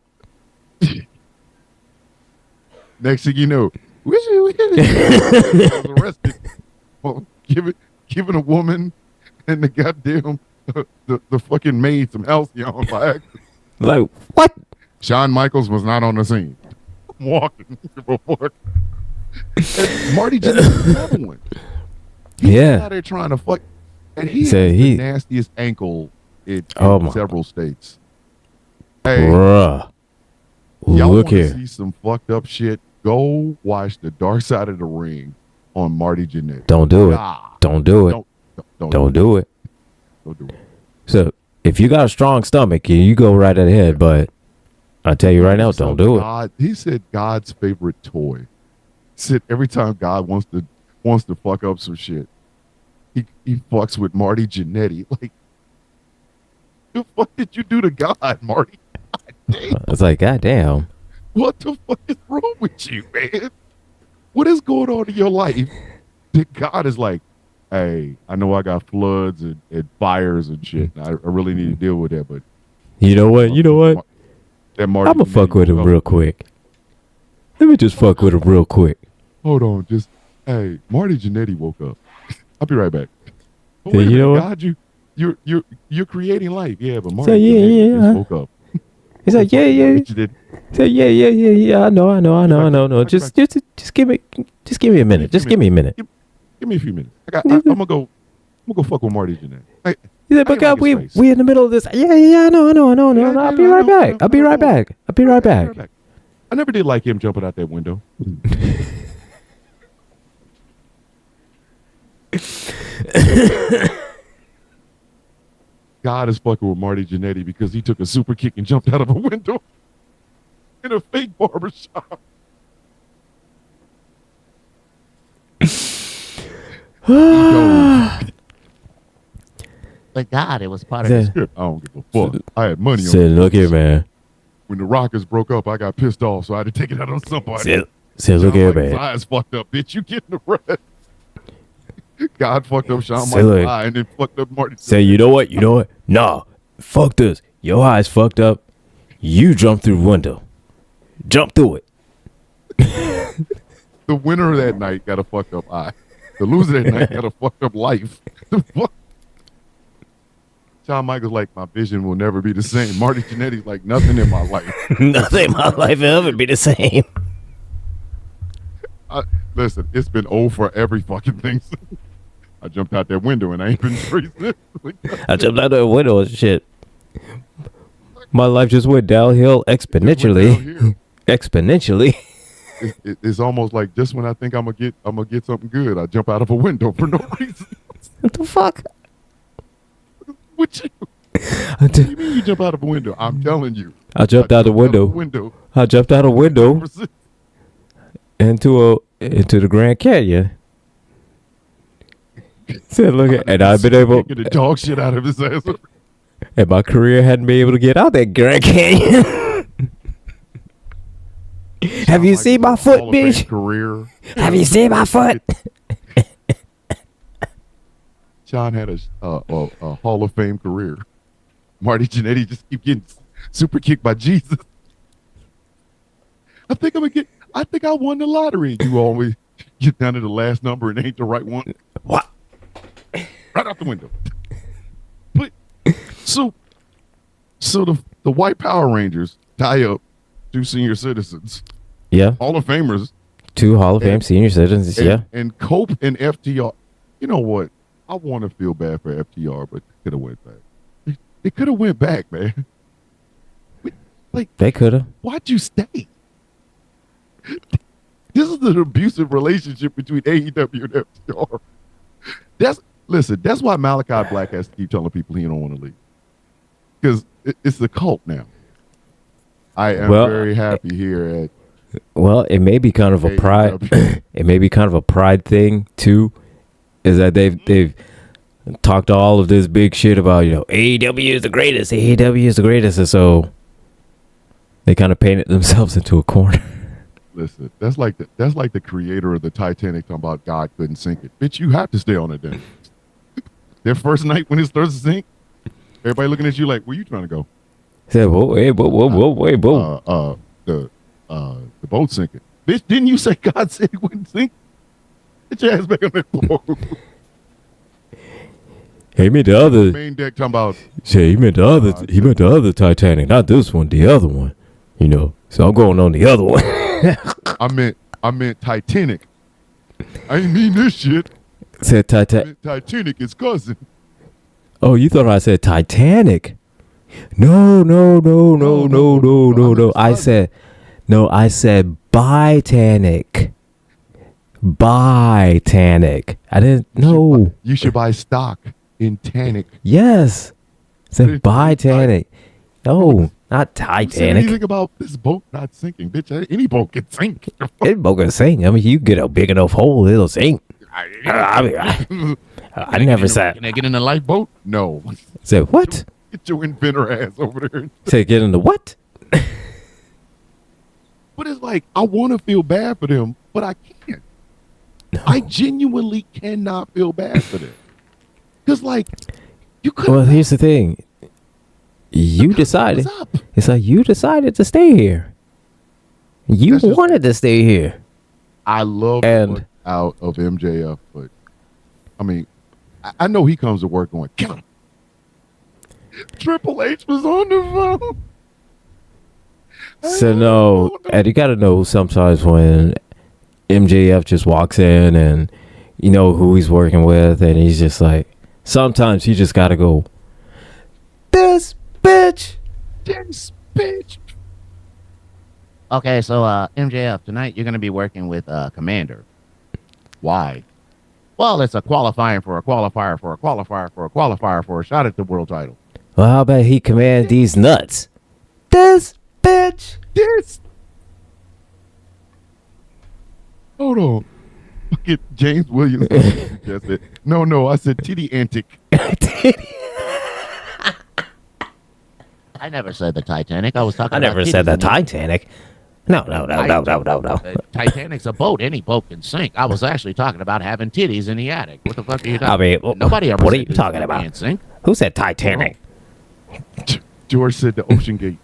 Next thing you know, I was arrested for giving a woman and the goddamn the fucking maid some Halcyon by accident. Like what? Shawn Michaels was not on the scene. I'm walking before. And Marty Jannetty another one. He's out there trying to fuck, and he has the nastiest ankle in several states. Hey, bruh, y'all want to see some fucked up shit? Go watch The Dark Side of the Ring on Marty Jannetty. Don't do it. Don't do it. Don't do it. Don't do it. So if you got a strong stomach, you go right ahead. But I tell you right now, don't do it. He said God's favorite toy. He said every time God wants to fuck up some shit, he fucks with Marty Jannetty. Like, the fuck did you do to God, Marty? God damn. It's like, God damn. What the fuck is wrong with you, man? What is going on in your life that God is like, hey, I know I got floods and fires and shit. And I really need to deal with that, but you know what? I'm gonna fuck with him real quick. Let me just fuck with him real quick. Hold on, hey, Marty Jannetty woke up. I'll be right back. Oh, you know what? God, you're creating life, yeah, but Marty Jannetty just woke up. He's like, yeah. So yeah. I know. Just give me a minute. Just give me a minute. Give me a few minutes. I'm gonna go fuck with Marty Jannetty. He said, but God, we in the middle of this. Yeah. I know. I'll be right back. I never did like him jumping out that window. God is fucking with Marty Jannetty because he took a super kick and jumped out of a window in a fake barbershop. But God, it was part of the script. I don't give a fuck. I had money on Said, it. look here, man. When the Rockets broke up, I got pissed off, so I had to take it out on somebody. Said, look here, Michael's man. eyes fucked up, bitch. You getting the rest. God fucked up Shawn Say, Michaels' look. eye and then fucked up Marty. Say, you know what? Nah, fuck this. Your eyes fucked up. You jump through the window. Jump through it. The winner of that night got a fucked up eye. The loser that night got a fucked up life. The fuck? Shawn Michaels like, my vision will never be the same. Marty Jannetty's like, nothing in my life. Nothing in my life will ever be the same. Listen, it's been old for every fucking thing. I jumped out that window and I ain't been tracing it. I jumped out the window and shit. My life just went downhill exponentially. Exponentially. It's almost like just when I think I'm gonna get something good, I jump out of a window for no reason. What the fuck? What you mean you jump out of a window? I'm telling you. I jumped out the window. I jumped out a window into the Grand Canyon. Said, look at, and I've been able. Get the dog shit out of his ass. And my career hadn't been able to get out that Grand Canyon. Have you seen my foot, bitch? Career. Have you seen my foot? Sean had a Hall of Fame career. Marty Jannetty just keep getting super kicked by Jesus. I think I won the lottery. You always get down to the last number and ain't the right one. What? Right out the window. But so the white Power Rangers tie up 2 senior citizens, Yeah. Hall of Famers, 2 Hall of Fame senior citizens. Yeah. and Cope and FTR. You know what? I want to feel bad for FTR, but they could have went back. They could have went back, man. Like They could have. why'd you stay? This is an abusive relationship between AEW and FTR. That's why Malachi Black has to keep telling people he don't want to leave. Because it's the cult now. I am very happy here at Well, it may be kind of a pride. AEW. It may be kind of a pride thing too. Is that they've talked all of this big shit about, AEW is the greatest. AEW is the greatest, and so they kind of painted themselves into a corner. Listen, that's like the creator of the Titanic talking about God couldn't sink it. Bitch, you have to stay on it then. Their first night when it starts to sink, everybody looking at you like, where you trying to go? Said, whoa, hey, whoa. The boat sinking. Bitch, didn't you say God said it wouldn't sink? Get your ass back on that boat. He meant the other. Main deck talking about He meant the other. He meant the other Titanic, not this one, the other one. So I'm going on the other one. I meant Titanic. I ain't mean this shit. Said Titanic. Titanic is cousin. Oh, you thought I said Titanic? No. I said Bitanic. Bitanic. I didn't know. You should buy stock in Titanic. Yes. Said Bitanic. No, not Say Titanic. anything about this boat not sinking, bitch? Any boat can sink. It's gonna sink. I mean, you get a big enough hole, it'll sink. I never said. Can I get in a lifeboat? No. Said what? Get your inventor ass over there. Said get in the what? But it's like, I want to feel bad for them, but I can't. No. I genuinely cannot feel bad for them. Because, like, you could. Well, here's the thing. You decided. What's up? It's like you decided to stay here. You That's just- wanted to stay here. I love And- the look out of MJF, but I mean, I know he comes to work going, kill him. Triple H was on the phone. So no, and you gotta know sometimes when MJF just walks in and you know who he's working with, and he's just like, sometimes he just gotta go, this bitch. This bitch. Okay, so MJF, tonight you're gonna be working with Commander. Why? Well, it's a qualifying for a qualifier for a qualifier for a qualifier for a shot at the world title. Well, how about he command these nuts? This bitch. This. Hold on. Look at James Williams. Just said, no, I said titty antic. I never said the Titanic. I was talking I about never said the titties in it. Titanic. No. Titanic's a boat. Any boat can sink. I was actually talking about having titties in the attic. What the fuck are you talking I mean, about? Nobody ever what are said you titties talking about? can't sink. Who said Titanic? George said the Ocean Gate.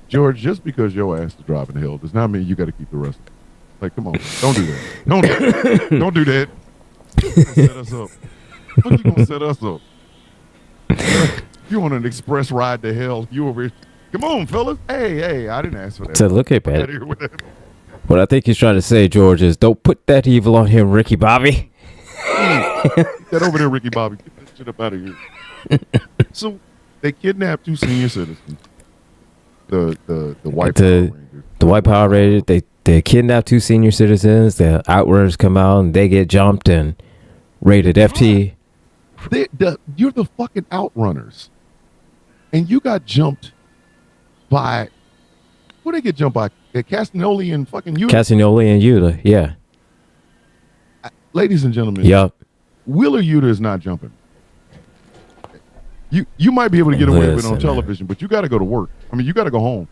George, just because your ass is driving the hill does not mean you got to keep the rest of it. Like, come on, don't do that. Don't do that. Set us up. What you gonna set us up? You want an express ride to hell? You over here? Come on, fellas. Hey, I didn't ask for that. So look at Get that. out of here with that. What I think he's trying to say, George, is don't put that evil on him, Ricky Bobby. Get over there, Ricky Bobby. Get that shit up out of here. So they kidnapped 2 senior citizens. The white Power Rangers. The White Power Rangers, they kidnap 2 senior citizens. The Outrunners come out and they get jumped and rated FT. You're the fucking Outrunners, and you got jumped by. Who they get jumped by? Castagnoli and fucking Yuta. Castagnoli and Yuta, yeah. Ladies and gentlemen, Yup. Wheeler Yuta is not jumping. You might be able to get away with it on Listen, television, but you got to go to work. I mean, you got to go home.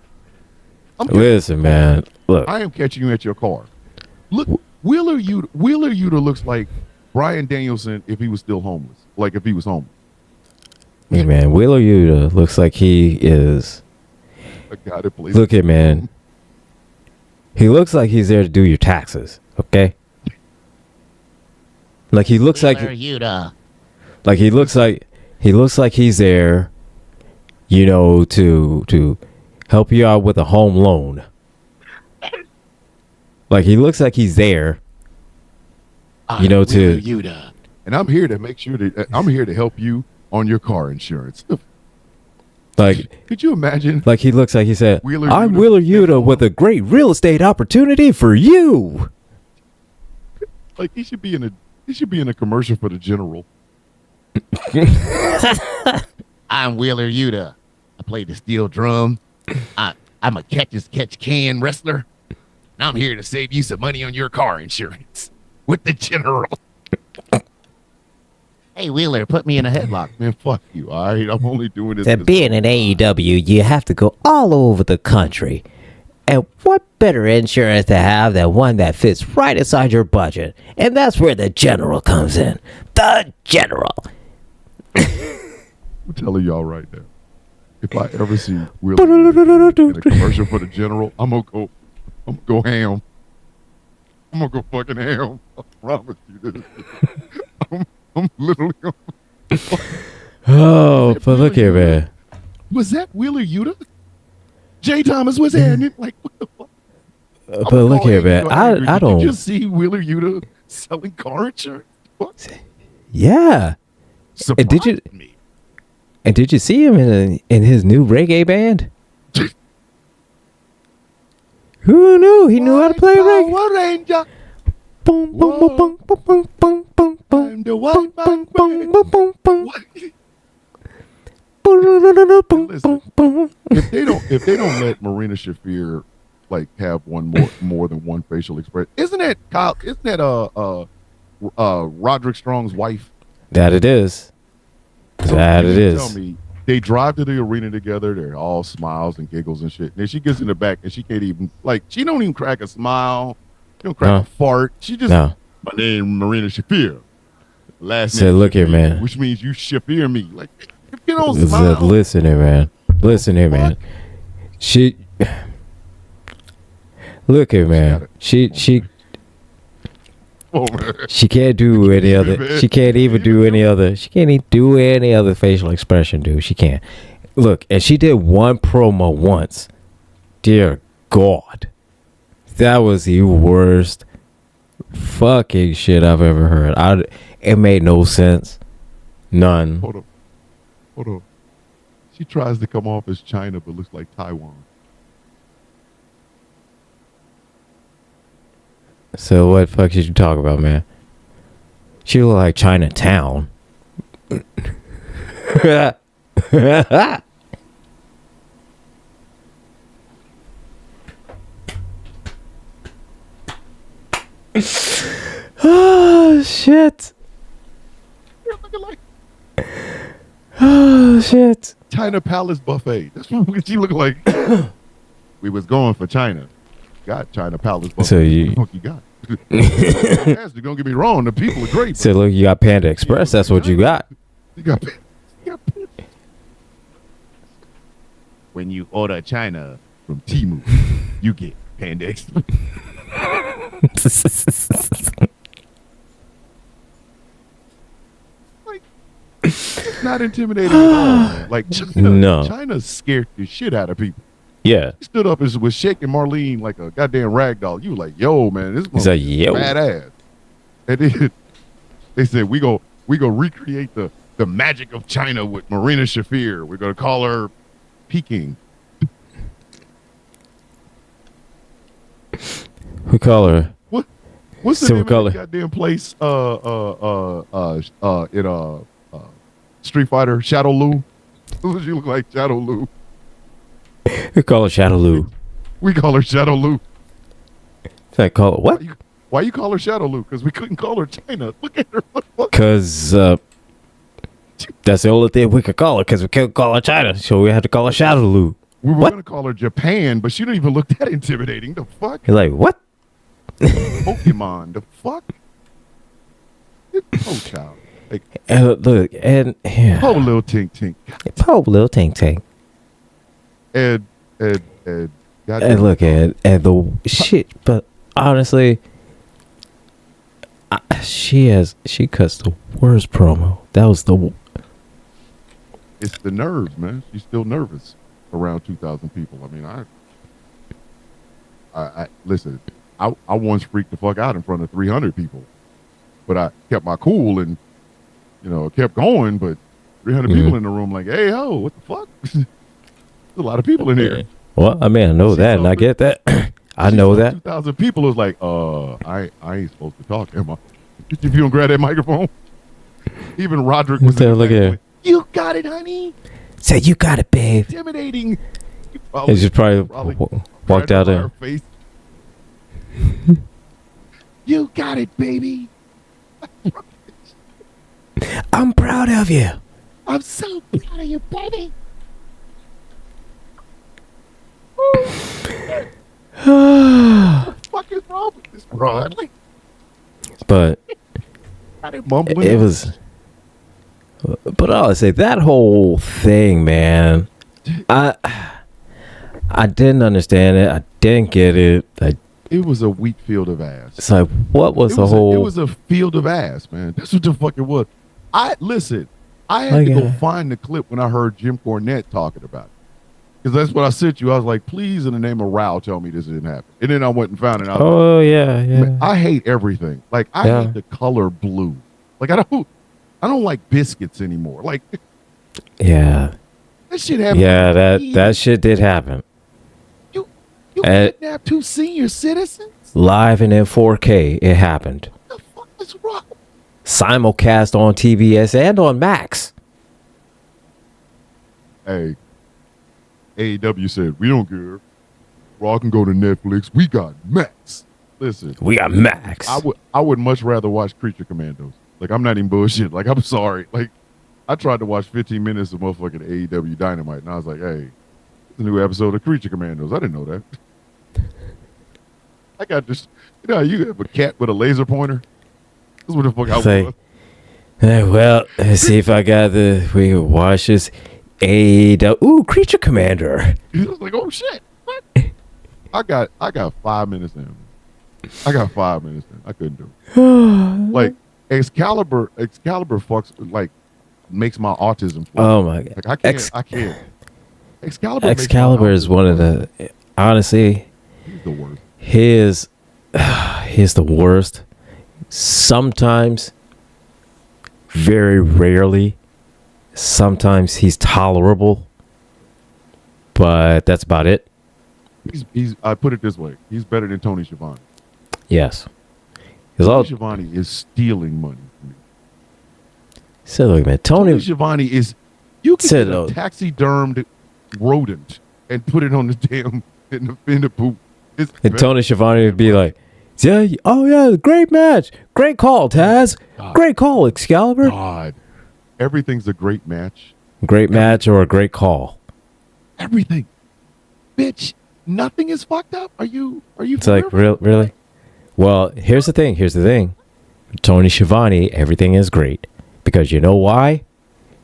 Listen, man. Look. I am catching you at your car. Look, Wheeler Yuta looks like Bryan Danielson if he was still homeless. Like if he was homeless. Hey, man. Wheeler Yuta looks like he is. A guy that plays. Look at man. He looks like he's there to do your taxes. Okay. Like he looks like. Yuta. Like he looks like he's there, you know, to help you out with a home loan. Like he looks like he's there, you know, to. Yuta. And I'm here to make sure that I'm here to help you on your car insurance. Like, could you imagine? like he looks like he said, Wheeler "I'm Yuta. Wheeler Yuta with a great real estate opportunity for you." Like he should be in a commercial for the General. I'm Wheeler Yuta. I play the steel drum. I'm a catch-as-catch-can wrestler. And I'm here to save you some money on your car insurance with the General. Hey, Wheeler, put me in a headlock. Man, fuck you. All right, I'm only doing this. To being in AEW, you have to go all over the country. And what better insurance to have than one that fits right inside your budget? And that's where the General comes in. The General. I'm telling y'all right now. If I ever see Wheeler in a commercial for the General, I'm gonna go ham. I'm gonna go fucking ham. I promise you this. I'm literally. Oh, but look here, man. Was that Wheeler Yuta? Jay Thomas was in it. Like what the fuck? But look here, man. I don't. Did you just see Wheeler Yuta selling car insurance? What? Yeah. Surprised did you- me. And did you see him in his new reggae band? Who knew he knew how to play reggae? Power Ranger. Boom, boom, boom, boom, boom, boom, boom, boom, boom. I'm the white man. Boom, boom, boom, boom. What? Boom, Listen. boom, boom. If they don't let Marina Shafir like have more than one facial expression, isn't that Roderick Strong's wife? That it is. That You it mean to Tell is. me they drive to the arena together. They're all smiles and giggles and shit. And then she gets in the back and she can't even she don't even crack a smile. She don't crack No. a fart. She just No. my name Marina Shafir. Last Said, name look here, Shafir, man. which means you Shafir me. Like if you don't smile. Listen here, man. Listen here, man. She. Look here, man. She Oh, man. She can't do any other. She can't even do any other. She can't even do any other facial expression, dude. She can't. Look, and she did one promo once. Dear God, that was the worst fucking shit I've ever heard. It made no sense. None. Hold on. She tries to come off as China, but looks like Taiwan. So what the fuck did you talk about, man? She look like Chinatown. Oh shit. You're looking like Oh shit. China Palace buffet. That's what she look like. We was going for China. Got China Palace buffet. So you- What you got? Fantastic. Don't get me wrong. The people are great. So look, you got Panda Express. That's what you got. You got, you got When you order China, from Timu. You get Panda Express. Like, it's not intimidating at all. Man. Like China, No. China scared the shit out of people. Yeah. He stood up and was shaking Marlene like a goddamn rag doll. You were like, yo, man, this He's like, yo. badass. And then they said, we go recreate the magic of China with Marina Shafir. We're gonna call her Peking. We call her. What's the So name we call of that goddamn place? In Street Fighter, Shadow Lu. Who does she look like? Shadow Lu. We call her Shadow Lou. We call her Shadow Lu. I call it what? Why you call her Shadow Lu? Because we couldn't call her China. Look at her. Because that's the only thing we could call her. Because we couldn't call her China, so we had to call her Shadow Lou. We were What? gonna call her Japan, but she didn't even look that intimidating. The fuck? You're like, what? Pokemon. The fuck? Oh, child. Like, And look, and yeah, oh, little tink tink. poor little Tink Tink. And And goddamn. look at the shit. But honestly, she cuts the worst promo. That was the It's the nerves, man. She's still nervous around 2,000 people. I mean, I listen. I once freaked the fuck out in front of 300 people, but I kept my cool and kept going. But 300 people in the room, like, hey ho, what the fuck? There's a lot of people in here. well. I mean, I know She that, and saw I the- get that. I know that. 2,000 people was like, I ain't supposed to talk, am I? If you don't grab that microphone. Even Roderick was in the Look back at her. going, you got it, honey. Say you got it, babe. Intimidating. And she probably walked grabbed out her by there. her face. You got it, baby. I'm proud of you. I'm so proud of you, baby. What the fuck is wrong with this broad? Like, But got it mumbling. it was. But I'll say that whole thing, man. I didn't understand it. I didn't get it. It was a weak field of ass. It's like, what was the It whole? was a field of ass, man. That's what the fuck it was. I had Like, to go find the clip when I heard Jim Cornette talking about it. Because that's what I sent you. I was like, please, in the name of Rao, tell me this didn't happen. And then I went and found it. I was Oh yeah, like, yeah. man, I hate everything. Like, I Yeah. hate the color blue. Like, I don't like biscuits anymore. Like, Yeah, that shit happened. yeah. That shit did happen You Uh, kidnapped 2 senior citizens? live and in 4K. It happened. What the fuck is wrong? Simulcast on TBS and on Max. Hey, AEW said, we don't care. Raw can go to Netflix. We got Max. Listen, We got Max. I would much rather watch Creature Commandos. Like, I'm not even bullshit. Like, I'm sorry. Like, I tried to watch 15 minutes of motherfucking AEW Dynamite, and I was like, hey, it's a new episode of Creature Commandos. I didn't know that. I got this. You know, how you have a cat with a laser pointer. That's what the fuck I Say, was. well, let's see if I got we can watch this. Ooh, Creature Commander. He was like, oh shit. What? I got 5 minutes in. I got 5 minutes in. I couldn't do it. Like, Excalibur fucks, like, makes my autism. Oh my god. Like, I can't. Excalibur. makes my Excalibur is autism one of the. Honestly, He's the worst. he's the worst. Sometimes, very rarely, sometimes he's tolerable. but that's about it. He's. I put it this way: he's better than Tony Schiavone. Yes. Because all Tony Schiavone is stealing money from me. so look, man, Tony Tony. Schiavone is. You can Said, get a taxidermed rodent and put it on the damn in the poop. It's And better. Tony Schiavone would be like, "Yeah, oh yeah, great match, great call, Taz, great call, Excalibur, God, everything's a great match. great match or a great call." Everything, bitch. Nothing is fucked up. Are you? It's like, really? Well, here's the thing. Tony Schiavone, everything is great because you know why?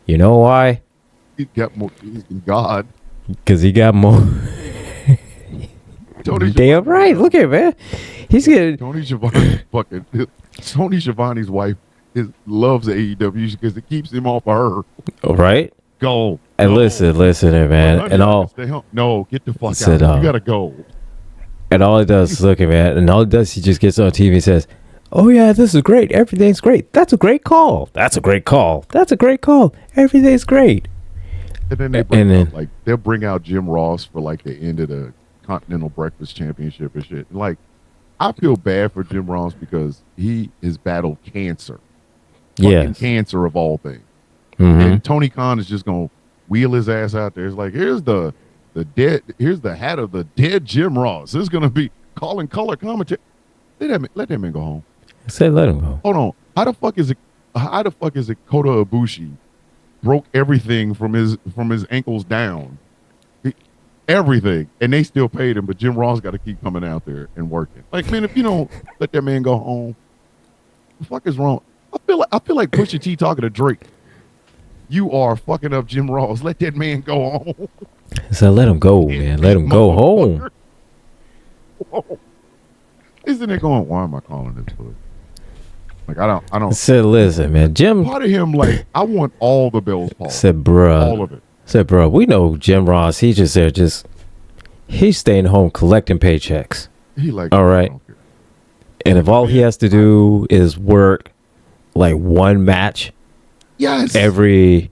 You know why? He got more. He's than God. Because he got more. Tony Damn right. Look at him, man. He's getting. Tony Schiavone fucking. Tony Schiavone's wife loves AEW because it keeps him off of her. Right? Go. And Go. listen, man. Honey, and I all. can stay home. No, get the fuck Said, out. You gotta go. And all he does, look at man, and all he does, he just gets on TV and says, "Oh yeah, this is great. Everything's great. That's a great call. That's a great call. That's a great call. Everything's great." And then they And bring then- out, like they'll bring out Jim Ross for like the end of the Continental Breakfast Championship and shit. And like, I feel bad for Jim Ross because he has battled cancer. Fucking Yes. cancer of all things. Mm-hmm. And Tony Khan is just gonna wheel his ass out there. It's like, here's the hat of the dead Jim Ross. This is gonna be calling color commentary. Let that man go home. Say, let him go. Hold on. How the fuck is it Kota Ibushi broke everything from his ankles down? Everything. And they still paid him, but Jim Ross got to keep coming out there and working. Like, man, if you don't let that man go home, the fuck is wrong? I feel like Pusha T talking to Drake. You are fucking up Jim Ross. Let that man go home. So let him go, man. Let him go home. Isn't it going, why am I calling this bull? Like, I don't. Said, listen, man. Jim Part of him, like, I want all the bells, Paul. said, bruh. All of it. Said, bro, we know Jim Ross. He's just there, he's staying home collecting paychecks. He like, All I right. don't care. And if all he has to do is work like one match Yes. every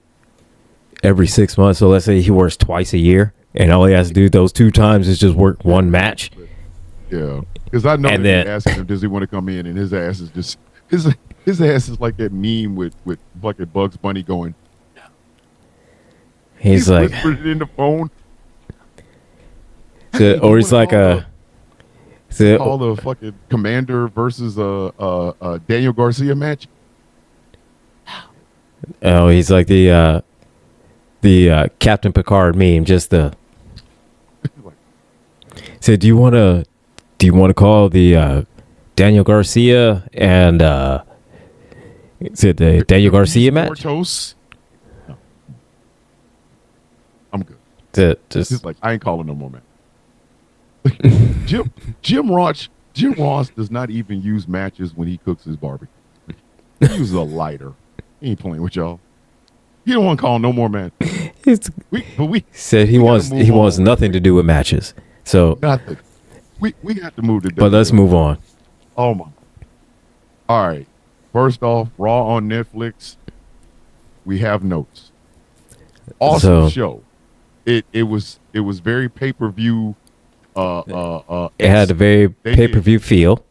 6 months, so let's say he works twice a year, and all he has to do those 2 times is just work one match. Yeah. Because I know And that then- asking him, does he want to come in? And his ass is just, his ass is like that meme with fucking Bugs Bunny going, He's like, whispered it in the phone. or he's like Call the fucking Commander versus Daniel Garcia match. oh, he's like the Captain Picard meme, just the. So do you want to call the Daniel Garcia and is it the Daniel Garcia match? Toast. No. I'm good. Just He's like, I ain't calling no more, man. Jim Ross does not even use matches when he cooks his barbecue. He uses a lighter. He ain't playing with y'all. He don't want to call no more, man. We said he we gotta wants move on. nothing to do with matches. So, nothing. We have to move to. but let's move on. Oh my. All right. First off, Raw on Netflix. We have notes. Awesome So- show. It was very pay-per-view. It had a very They pay-per-view feel.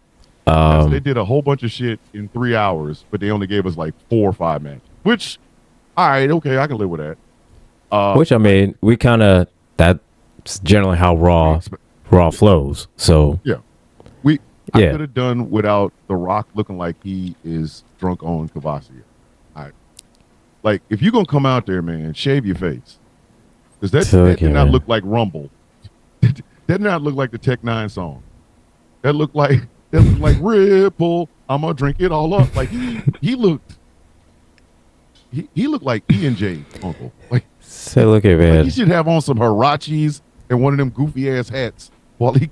they did a whole bunch of shit in 3 hours, but they only gave us like 4 or 5 matches. Which, all right, okay, I can live with that. Which I mean, we kind of that's generally how Raw flows. So Yeah. I Yeah. could have done without The Rock looking like he is drunk on Cavassier. Like, if you're going to come out there, man, shave your face. Because that did not look like Rumble. That did not look like the Tech 9 song. That looked like Ripple. I'm going to drink it all up. Like, he looked like E&J uncle. Like, say, look at like man. he should have on some Hirachis and one of them goofy ass hats while he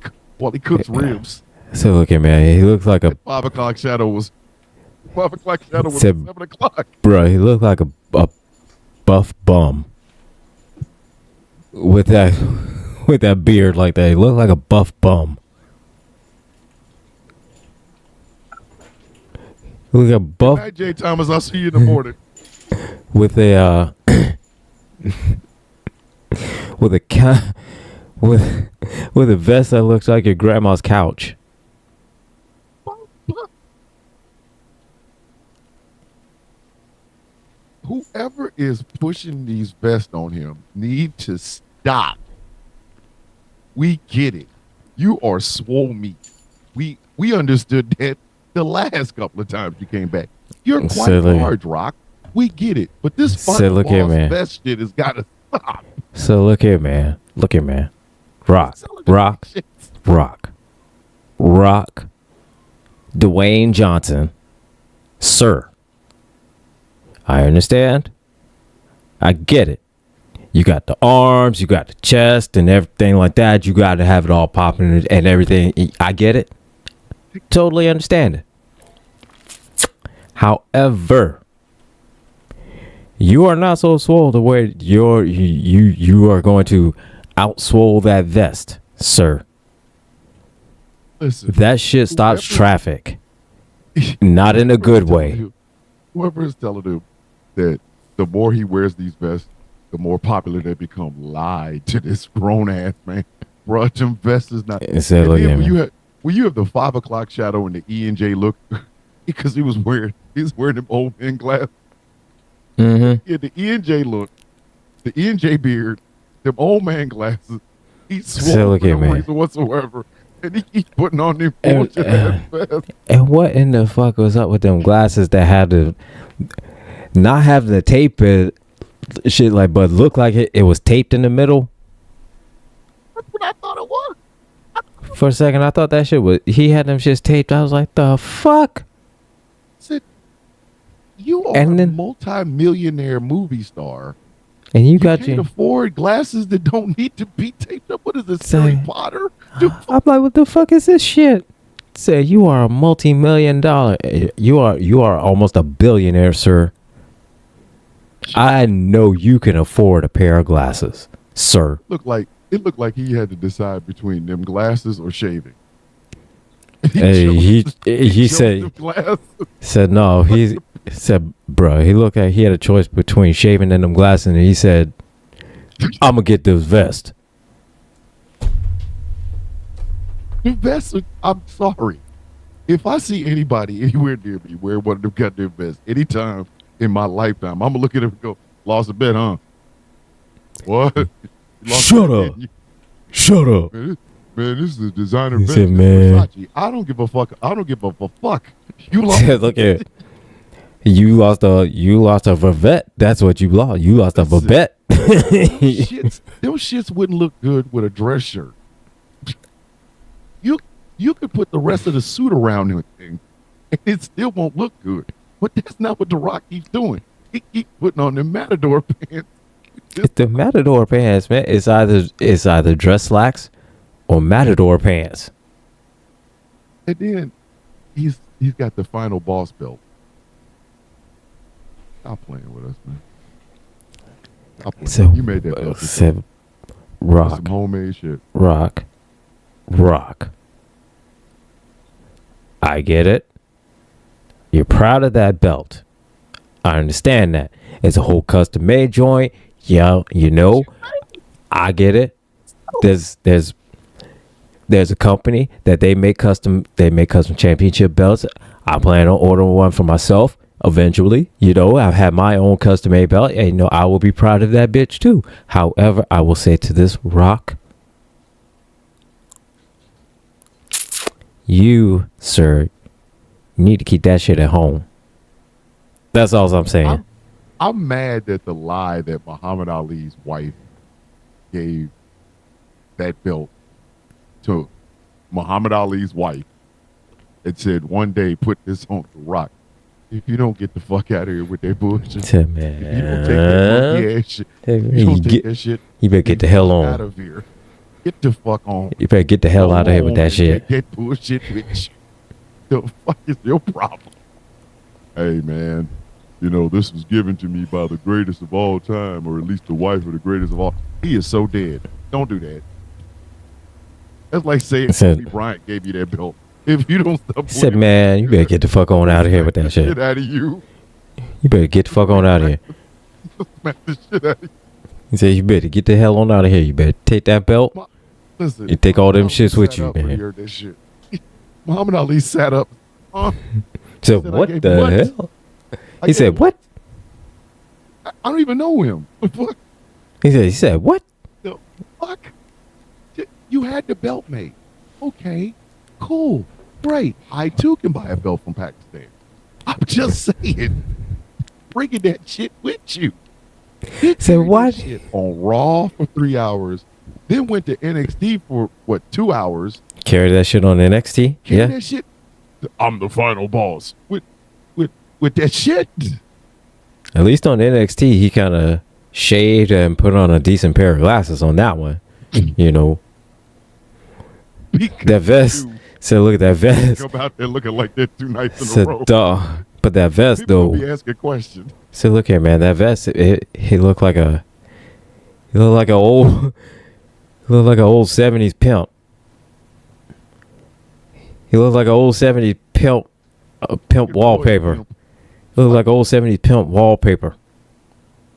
cooks ribs. So look at man. He looks like a 5 o'clock shadow was 7 o'clock. bro. He looked like a buff bum with that beard like that. He looked like a buff bum. Look at buff Hi, Jay Thomas. I'll see you in the morning. with a with a with a vest that looks like your grandma's couch. Whoever is pushing these vests on him need to stop. We get it. You are swole meat. We understood that the last couple of times you came back. You're quite Silly. large, Rock. We get it. But this So fucking look here, man. vest shit has got to stop. So look here, man. Look here, man. Rock, rock, rock, rock. Dwayne Johnson, sir. I understand. I get it. You got the arms, you got the chest, and everything like that. You got to have it all popping and everything. I get it. Totally understand it. However, you are not so swole to where you are going to outswole that vest, sir. Listen, That shit stops whoever- traffic. Not in a good way. Whoever is telling him that the more he wears these vests, the more popular they become, lied to this grown ass man. Bro, them vests is not. It said, And look then at when me. you have the 5 o'clock shadow and the E&J look, because he's wearing them old man glasses. Mm-hmm. Yeah, the E&J look, the E&J beard, them old man glasses. He's So swole look for at no me. reason whatsoever. And he keeps putting on them And- bullshit ass vests. And what in the fuck was up with them glasses that had to not have the tape it shit like, but look like it was taped in the middle? That's what I thought it was. For a second, I thought that shit was he had them shits taped. I was like, the fuck? Said, you are And a then- multi-millionaire movie star. And you You got can't your. afford glasses that don't need to be taped up. What is this, Say- Harry Potter? Dude, I'm like, what the fuck is this shit? Say you are a multi-million-dollar. You are almost a billionaire, sir. I know you can afford a pair of glasses, sir. it looked like he had to decide between them glasses or shaving. Hey, he chose said them glasses. said no. He said, bro, he looked like he had a choice between shaving and them glasses, and he said, I'm gonna get this vest. The vests are- I'm sorry. If I see anybody anywhere near me wear one of them goddamn vests anytime in my lifetime, I'm gonna look at him and go, "Lost a bet, huh? What? You lost a Shut bet, up. didn't you?" Shut up. Man, this is a designer He vest. said, It's "Man." Versace. I don't give a fuck. I don't give a fuck. You lost. Look here. You lost a Vivette. That's what you lost. You lost a That's Vivette. Those shits wouldn't look good with a dress shirt. You could put the rest of the suit around him and it still won't look good. But that's not what The Rock keeps doing. He keeps putting on them Matador pants. It's the Matador pants, man. It's either dress slacks or Matador pants. And then he's got the final boss belt. Stop playing with us, man. Stop playing. So You made that belt. yourself. said, That's rock, some homemade shit. rock, rock. I get it. You're proud of that belt. I understand that. It's a whole custom made joint. Yeah, you know. I get it. There's a company that they make custom championship belts. I plan on ordering one for myself eventually. You know, I've had my own custom made belt, and you know I will be proud of that bitch too. However, I will say to this Rock, you, sir, need to keep that shit at home. That's all I'm saying. I'm mad that the lie that Muhammad Ali's wife gave that belt to Muhammad Ali's wife and said, one day put this on The Rock. If you don't get the fuck out of here with that bullshit, Say, if you don't take that monkey ass shit, you don't take that shit. You better get the hell on. Out of here. Get the fuck on. You better get the hell out of here with Go on that and shit. take that bullshit with you. The fuck is your problem? Hey man, you know this was given to me by the greatest of all time, or at least the wife of the greatest of all. He is so dead. Don't do that. That's like saying Said- Kobe Bryant gave you that belt. If you don't stop, Said, man, you better get the fuck on out of here with that shit. out of you. You better get the fuck on out of here. Smack the shit out of you. He said, "You better get the hell on out of here. You better take that belt. Listen, You take all them Muhammad shits with sat you, up when he man." heard that shit. Muhammad Ali sat up. So said, "I what gave the him what? hell? I He gave said, him- "What?" I don't even know him. What He said, "What?" the fuck? You had the belt made. Okay, cool, great. I too can buy a belt from Pakistan. I'm just saying, bringing that shit with you. Did Said carry that what? shit on Raw for 3 hours, then went to NXT for what 2 hours. Carry that shit on NXT. Carry Yeah. that shit. I'm the final boss with that shit. At least on NXT, he kind of shaved and put on a decent pair of glasses on that one. You know, that vest. Dude, So look at that vest. come out there looking like that 2 nights in a So row. but that vest People though. be asking questions. So look here, man. That vest. He looked like a. He looked like a old. He looked like an old 70s pimp. He looked like an old 70s pimp. Pimp wallpaper. He looked like old 70s pimp wallpaper.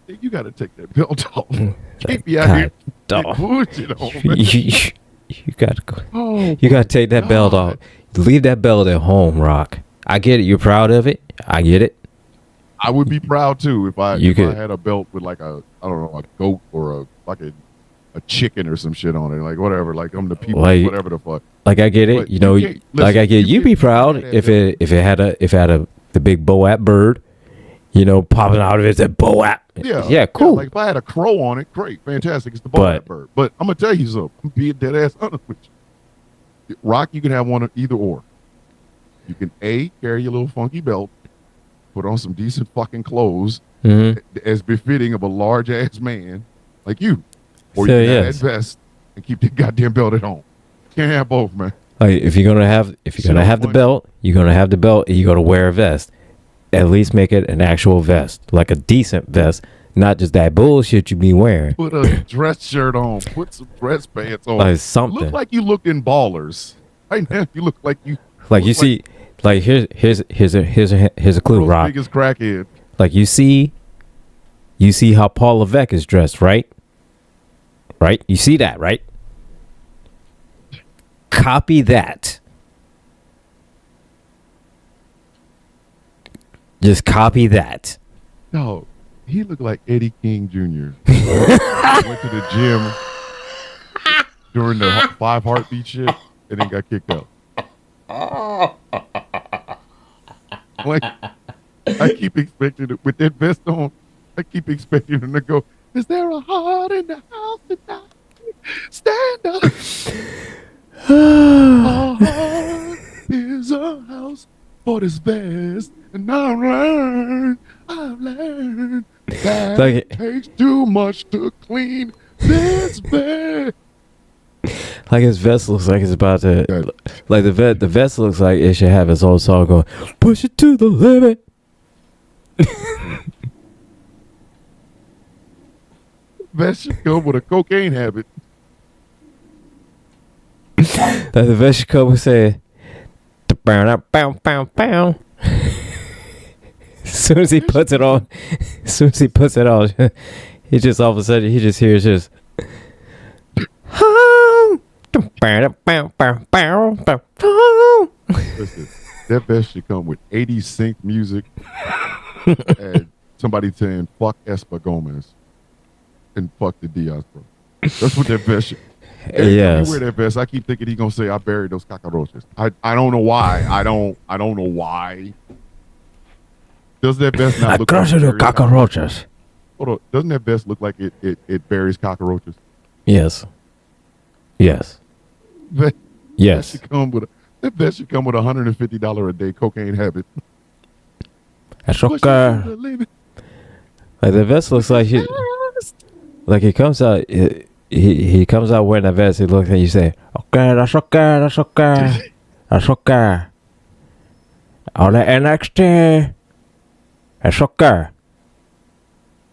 You got to take that belt off. Mm. Keep me out here. God, Get bullshit on, man. you got to go. Oh, You gotta take that belt off. Leave that belt at home, Rock. I get it. You're proud of it. I get it. I would be proud too if I You if I could- had a belt with like a I don't know a goat or a chicken or some shit on it, like whatever, like I'm the people, Like- whatever the fuck. Like I get it. But You know, you can't- like I listen, get. you You'd be can't proud have that if it had a the big Boat bird, you know, popping out of it. That Boat. Yeah, cool. like if I had a crow on it, great, fantastic. It's the But- bird. But I'm gonna tell you something. I'm being dead ass honest with you. Rock, you can have one of either or. You can carry your little funky belt, put on some decent fucking clothes, hmm as befitting of a large ass man like you, or So, you can have yes. that vest and keep the goddamn belt at home. Can't have both, man. Like if you're gonna have the belt, you're gonna have the belt. And you gotta wear a vest. At least make it an actual vest, like a decent vest, not just that bullshit you be wearing. Put a dress shirt on. Put some dress pants on. Like something. Look like you looked in Ballers. Right now, you look like you. Like you look see, like here's a clue, world's Rock. biggest crackhead. Like you see how Paul Levesque is dressed, right? Right? You see that, right? Copy that. Just copy that. No, he looked like Eddie King Jr. Went to the gym during the 5 heartbeat shit and then got kicked out. Like, I keep expecting it with that vest on. I keep expecting him to go, "Is there a heart in the house tonight? Stand up. A heart is a house for this vest. And I've learned that Like- it takes too much to clean this vest." Like his vest looks like it's about to. That- Like the vest looks like it should have its own song going. Push it to the limit. Vest should come with a cocaine habit. Like the vest should come and say, "Bow, bow, bow, bow." As soon as he puts it on, he just all of a sudden he just hears just. Listen, that vest should come with 80s sync music and somebody saying "fuck Espa Gomez" and "fuck the Diaz bro." That's what that vest should. Every time Yes. he wear that vest, I keep thinking he's gonna say, "I buried those cockroaches." I don't know why. I don't know why. Does that vest not look like it buries cockroaches. Hold on. Doesn't that vest look like it buries cockroaches? Yes. Yes. That Yes. should come with that vest should come with $150 a day cocaine habit. That's Push it to okay. the limit. Like the vest looks like he comes out. He comes out wearing that vest. He looks and you say, "Okay, that's okay, that's okay, that's okay." On the NXT, that's okay.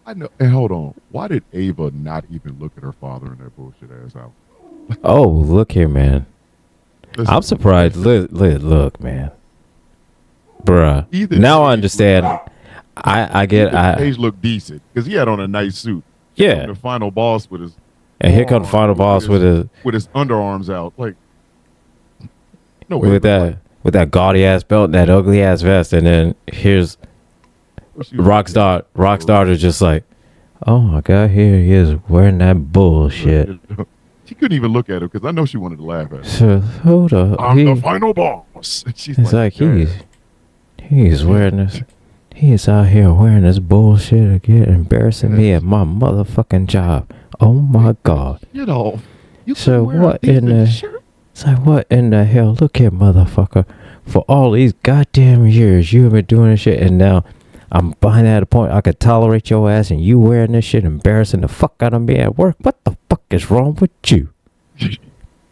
I know. And hold on. Why did Ava not even look at her father in that bullshit ass house? Oh, look here, man. Listen, I'm surprised. Look, man. Bruh. Either Now I Paige understand. looked- I get. Paige looked decent because he had on a nice suit. Yeah. The final boss with his And here comes the final boss with his underarms out, like no way. with that gaudy ass belt and that ugly ass vest, and then here's Rockstar is just like, oh my god, here he is wearing that bullshit. She couldn't even look at him because I know she wanted to laugh at him. So hold up, I'm the final boss. And she's it's like "Yeah." he's wearing this. He's out here wearing this bullshit again, embarrassing me at my motherfucking job. Oh my god. You know. You So can wear a what in decent the shirt. It's like, what in the hell? Look here, motherfucker. For all these goddamn years, you have been doing this shit, and now I'm behind at a point I could tolerate your ass, and you wearing this shit, embarrassing the fuck out of me at work. What the fuck is wrong with you?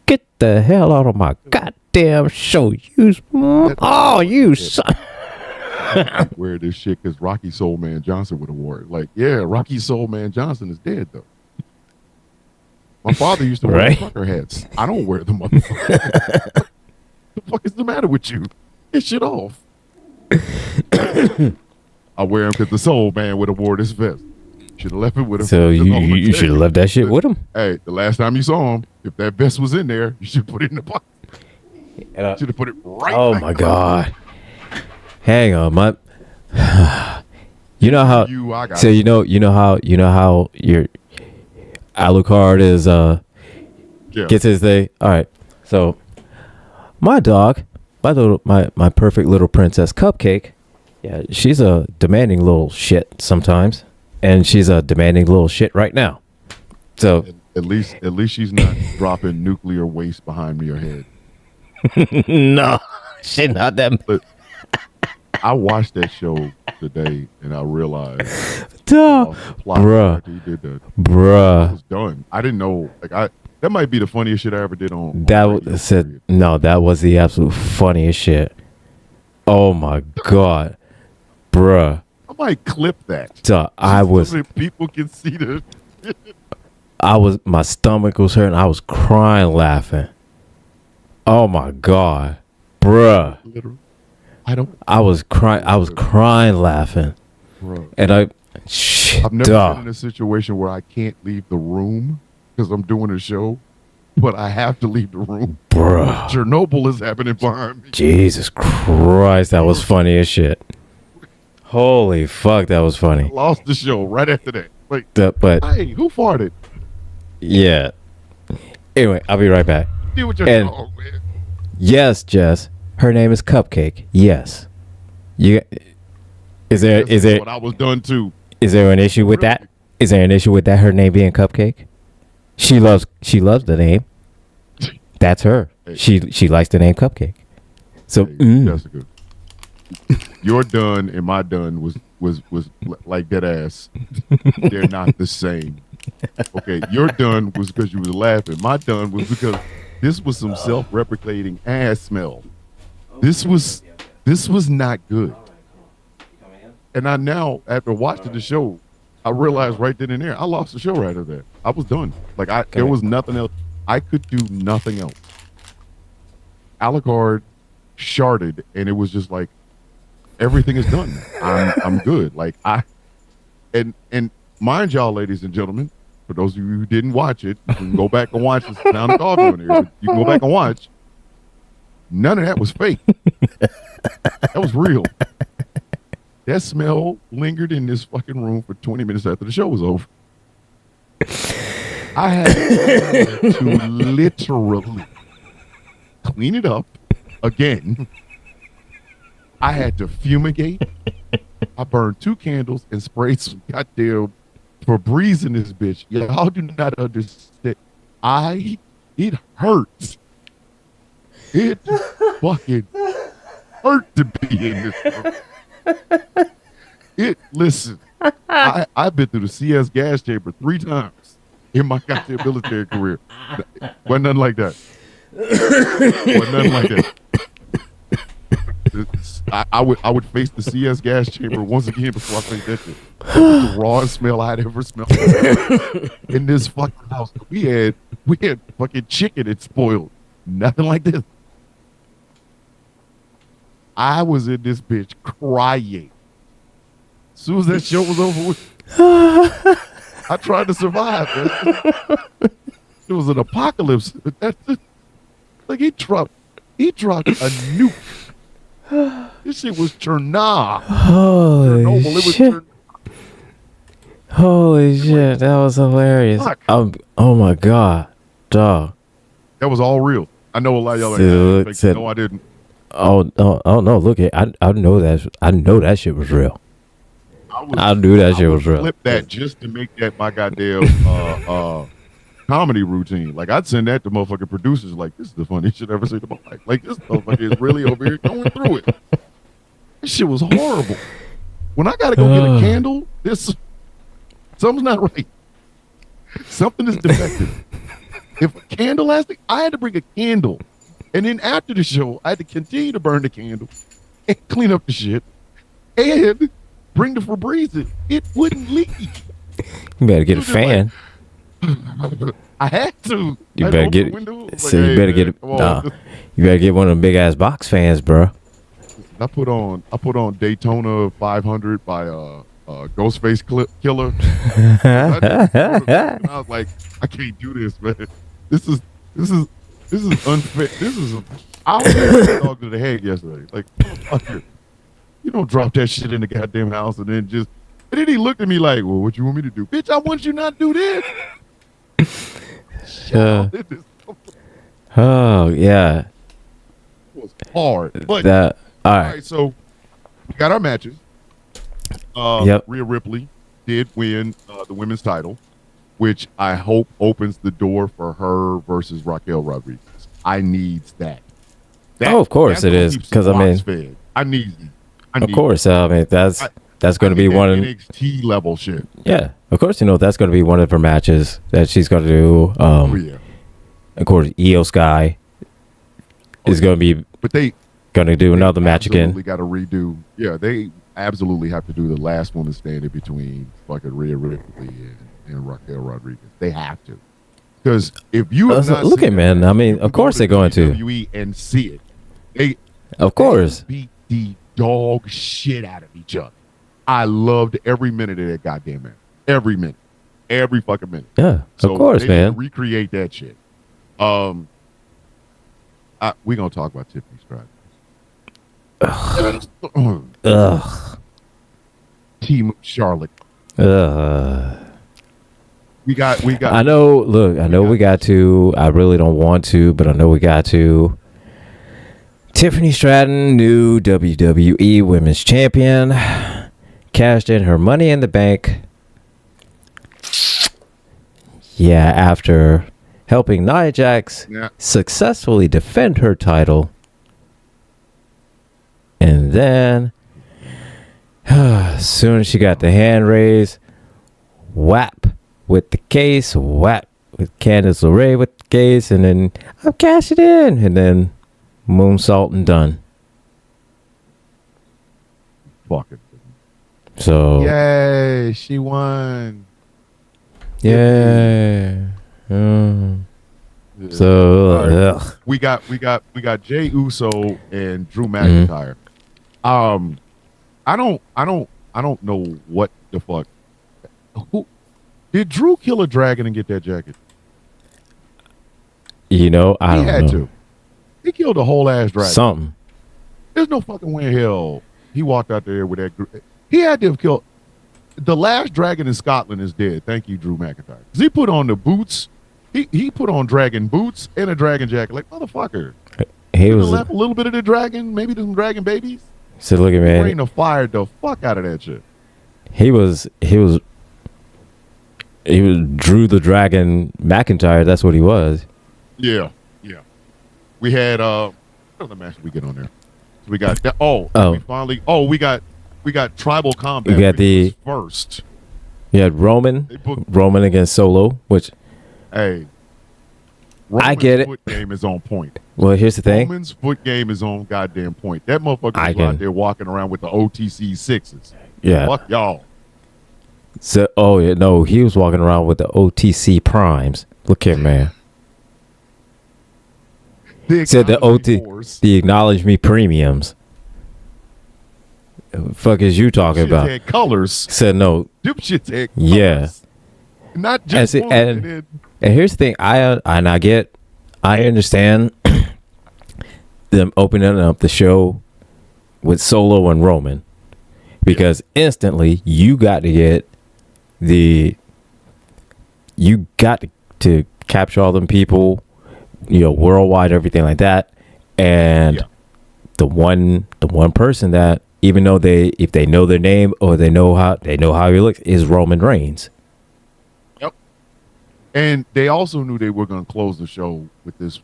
Get the hell out of my goddamn show, you son. Wear this shit because Rocky Soul Man Johnson would have wore it. Like, yeah, Rocky Soul Man Johnson is dead though. My father used to wear Right. trucker hats. I don't wear them. Motherfucker. The fuck is the matter with you? Get shit off. I wear them because the Soul Man would have wore this vest. Should have left it with him. So you should have left that shit with him. Hey, the last time you saw him, if that vest was in there, you should put it in the pocket. Should have put it right. Oh back my in the god. Hang on, my. You know how? You, I got So it. you know how your Alucard is Yeah. gets his thing. All right. So my dog, my perfect little princess Cupcake. Yeah, she's a demanding little shit sometimes, and she's a demanding little shit right now. So At least she's not dropping nuclear waste behind me or head. no, she's not that. But I watched that show today and I realized Duh, the plot bruh, after he did that. I bruh. was done. I didn't know. Like that might be the funniest shit I ever did on. That radio, was said period. no. That was the absolute funniest shit. Oh my god, bruh. I might clip that. Duh, So that people can see the. my stomach was hurting. I was crying laughing. Oh my god, bruh. Literally. I was crying laughing, Bro. and shit, I've never duh. been in a situation where I can't leave the room because I'm doing a show, but I have to leave the room. Bruh. Chernobyl is happening behind me. Jesus Christ, that was funny as shit. Holy fuck, that was funny. I lost the show right after that. Like, But hey, who farted? yeah. Anyway, I'll be right back. Deal with your And- dog, man. Yes, Jess. Her name is Cupcake. Yes. You is there What I was done too. is there an issue with that? Is there an issue with that? Her name being Cupcake. She loves the name. That's her. Hey. She likes the name Cupcake. So Hey, Jessica, your done and my done was like dead ass. They're not the same. Okay, your done was because you was laughing. My done was because this was some self-replicating ass smell. This was not good. And I now, after watching the show, I realized right then and there, I lost the show right after that. I was done. Like there was nothing else. I could do nothing else. Alucard sharded, and it was just like everything is done. I'm good. Like and mind y'all, ladies and gentlemen, for those of you who didn't watch it, you can go back and watch this. Sound of coffee on here. But you can go back and watch. None of that was fake. That was real. That smell lingered in this fucking room for 20 minutes after the show was over. I had to literally clean it up again. I had to fumigate. I burned 2 candles and sprayed some goddamn Febreze in this bitch. Y'all do not understand. It hurts. It fucking hurt to be in this room. Listen, I've been through the CS gas chamber 3 times in my goddamn military career. Wasn't nothing like that. Wasn't nothing like that. I would face the CS gas chamber once again before I faced that shit. That was the rawest smell I'd ever smelled in this fucking house. We had fucking chicken that spoiled. Nothing like this. I was in this bitch crying. As soon as that show was over with, I tried to survive, man. It was an apocalypse. Like he dropped a nuke. This shit was Chernobyl. Holy Chernobyl. It was shit. Holy shit. That was hilarious. Fuck. Oh my God. Dog. That was all real. I know a lot of y'all Dude, like, said- no, I didn't. Oh no. Look at I know that shit was real. I knew that shit was real. Flip that just to make that my goddamn comedy routine. Like I'd send that to motherfucking producers. Like this is the funniest shit I've ever seen in my life. Like this motherfucker is really over here going through it. This shit was horrible. When I gotta go get a candle, something's not right. Something is defective. If a candle has to, I had to bring a candle, and then after the show, I had to continue to burn the candle and clean up the shit and bring the Febreze. It wouldn't leak. You better get a fan. I had to. You I better opened get. the window, like, So you hey, better man, get. come on. Nah, you better get one of them big ass box fans, bro. I put on Daytona 500 by Ghostface Killer. I was like, I can't do this, man. This is unfair. I was a dog to the head yesterday. Like, motherfucker, you don't drop that shit in the goddamn house and then just. And then he looked at me like, well, what you want me to do? Bitch, I want you not to do this. It Oh yeah. was hard. But That. All all right. right, so we got our matches. Yep. Rhea Ripley did win the women's title, which I hope opens the door for her versus Raquel Rodriguez. I needs that. Oh, of course that's it what is, keeps 'cause, I Fox mean- fed. I need. Of course. I mean that's going to be one of. NXT level shit. Yeah. Of course, that's going to be one of her matches that she's going to do. Oh yeah, Of course, Io Sky is going to be but they going to do another match again. Got to redo. Yeah, they absolutely have to do the last woman standing between fucking Rhea Ripley and Raquel Rodriguez. They have to, because if you have not Look seen at man. that, I mean, you of can go course they're going to. WWE and see it. They Of course. beat the dog shit out of each other. I loved every minute of that goddamn match. Every minute. Every fucking minute. Yeah. So Of course, they need to man. recreate that shit. We're gonna talk about Tiffany Stratton. Ugh. Team Charlotte. Ugh. We got I know. Look, I know we got to. I really don't want to, but I know we got to. Tiffany Stratton, new WWE Women's Champion, cashed in her Money in the Bank. Yeah, after helping Nia Jax Yeah. successfully defend her title, and then as soon as she got the hand raised, whap with the case, whap with Candice LeRae with the case, and then I'm cashing in, and then moonsault and done. fucking. So Yay, she won. yeah. Mm. Yeah. So All right. ugh. we got Jey Uso and Drew Mm-hmm. McIntyre. I don't know what the fuck. Who did Drew kill a dragon and get that jacket? I He don't had know. to. He killed a whole ass dragon. Something. There's no fucking way in hell he walked out there with that. He had to have killed. The last dragon in Scotland is dead. Thank you, Drew McIntyre. 'Cause he put on the boots. He put on dragon boots and a dragon jacket. Like, motherfucker. He You was. left a little bit of the dragon, maybe some dragon babies. Said, look at man. Rain of fire the fuck out of that shit. He was Drew the Dragon McIntyre. That's what he was. Yeah. We had what other match did we get on there? So we got that. Oh. We finally. Oh, we got tribal combat. We got the first. You had Roman They booked. Roman against Solo, which Hey. I get it. Foot game is on point. well, here's the thing. Roman's foot game is on goddamn point. That motherfucker I was can- out there walking around with the OTC sixes. Yeah. Fuck y'all. So, yeah, no, he was walking around with the OTC primes. Look here, man. Said the economy force. the acknowledge me premiums. The fuck is you talking Shit about? had colors. Said no. Them shits had colors. Yeah. Not just see, one. and here's the thing, I understand them opening up the show with Solo and Roman, because instantly you got to capture all them people, worldwide, everything like that. And the one person that, even though if they know their name or they know how he looks, is Roman Reigns. Yep. And they also knew they were going to close the show with this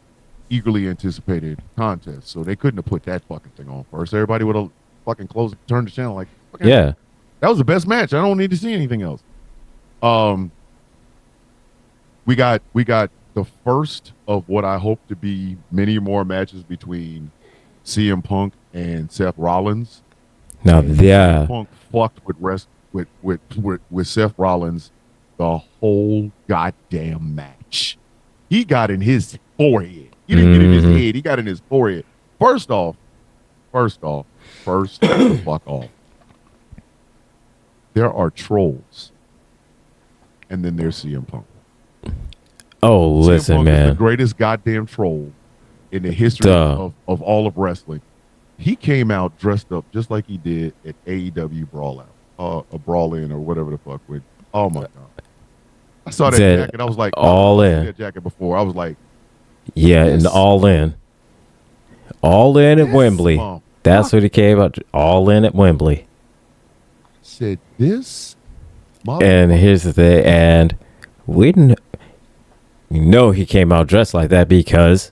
eagerly anticipated contest, so they couldn't have put that fucking thing on first. Everybody would have fucking turned the channel like, okay, Yeah. that was the best match. I don't need to see anything else. We got the first of what I hope to be many more matches between CM Punk and Seth Rollins. Now, CM Punk fucked with Seth Rollins the whole goddamn match. He got in his forehead. He didn't get in his head. He got in his forehead. First off, fuck off. There are trolls, and then there's CM Punk. Oh, listen, CM Punk man. is the greatest goddamn troll in the history of all of wrestling. He came out dressed up just like he did at AEW Brawl Out, a Brawl In or whatever the fuck. Oh my god! I saw that jacket. I was like, All In. That jacket before. I was like, yeah, and All In at Wembley. That's what he came out. All In at Wembley. Said this. And here's the thing, and we didn't. He came out dressed like that because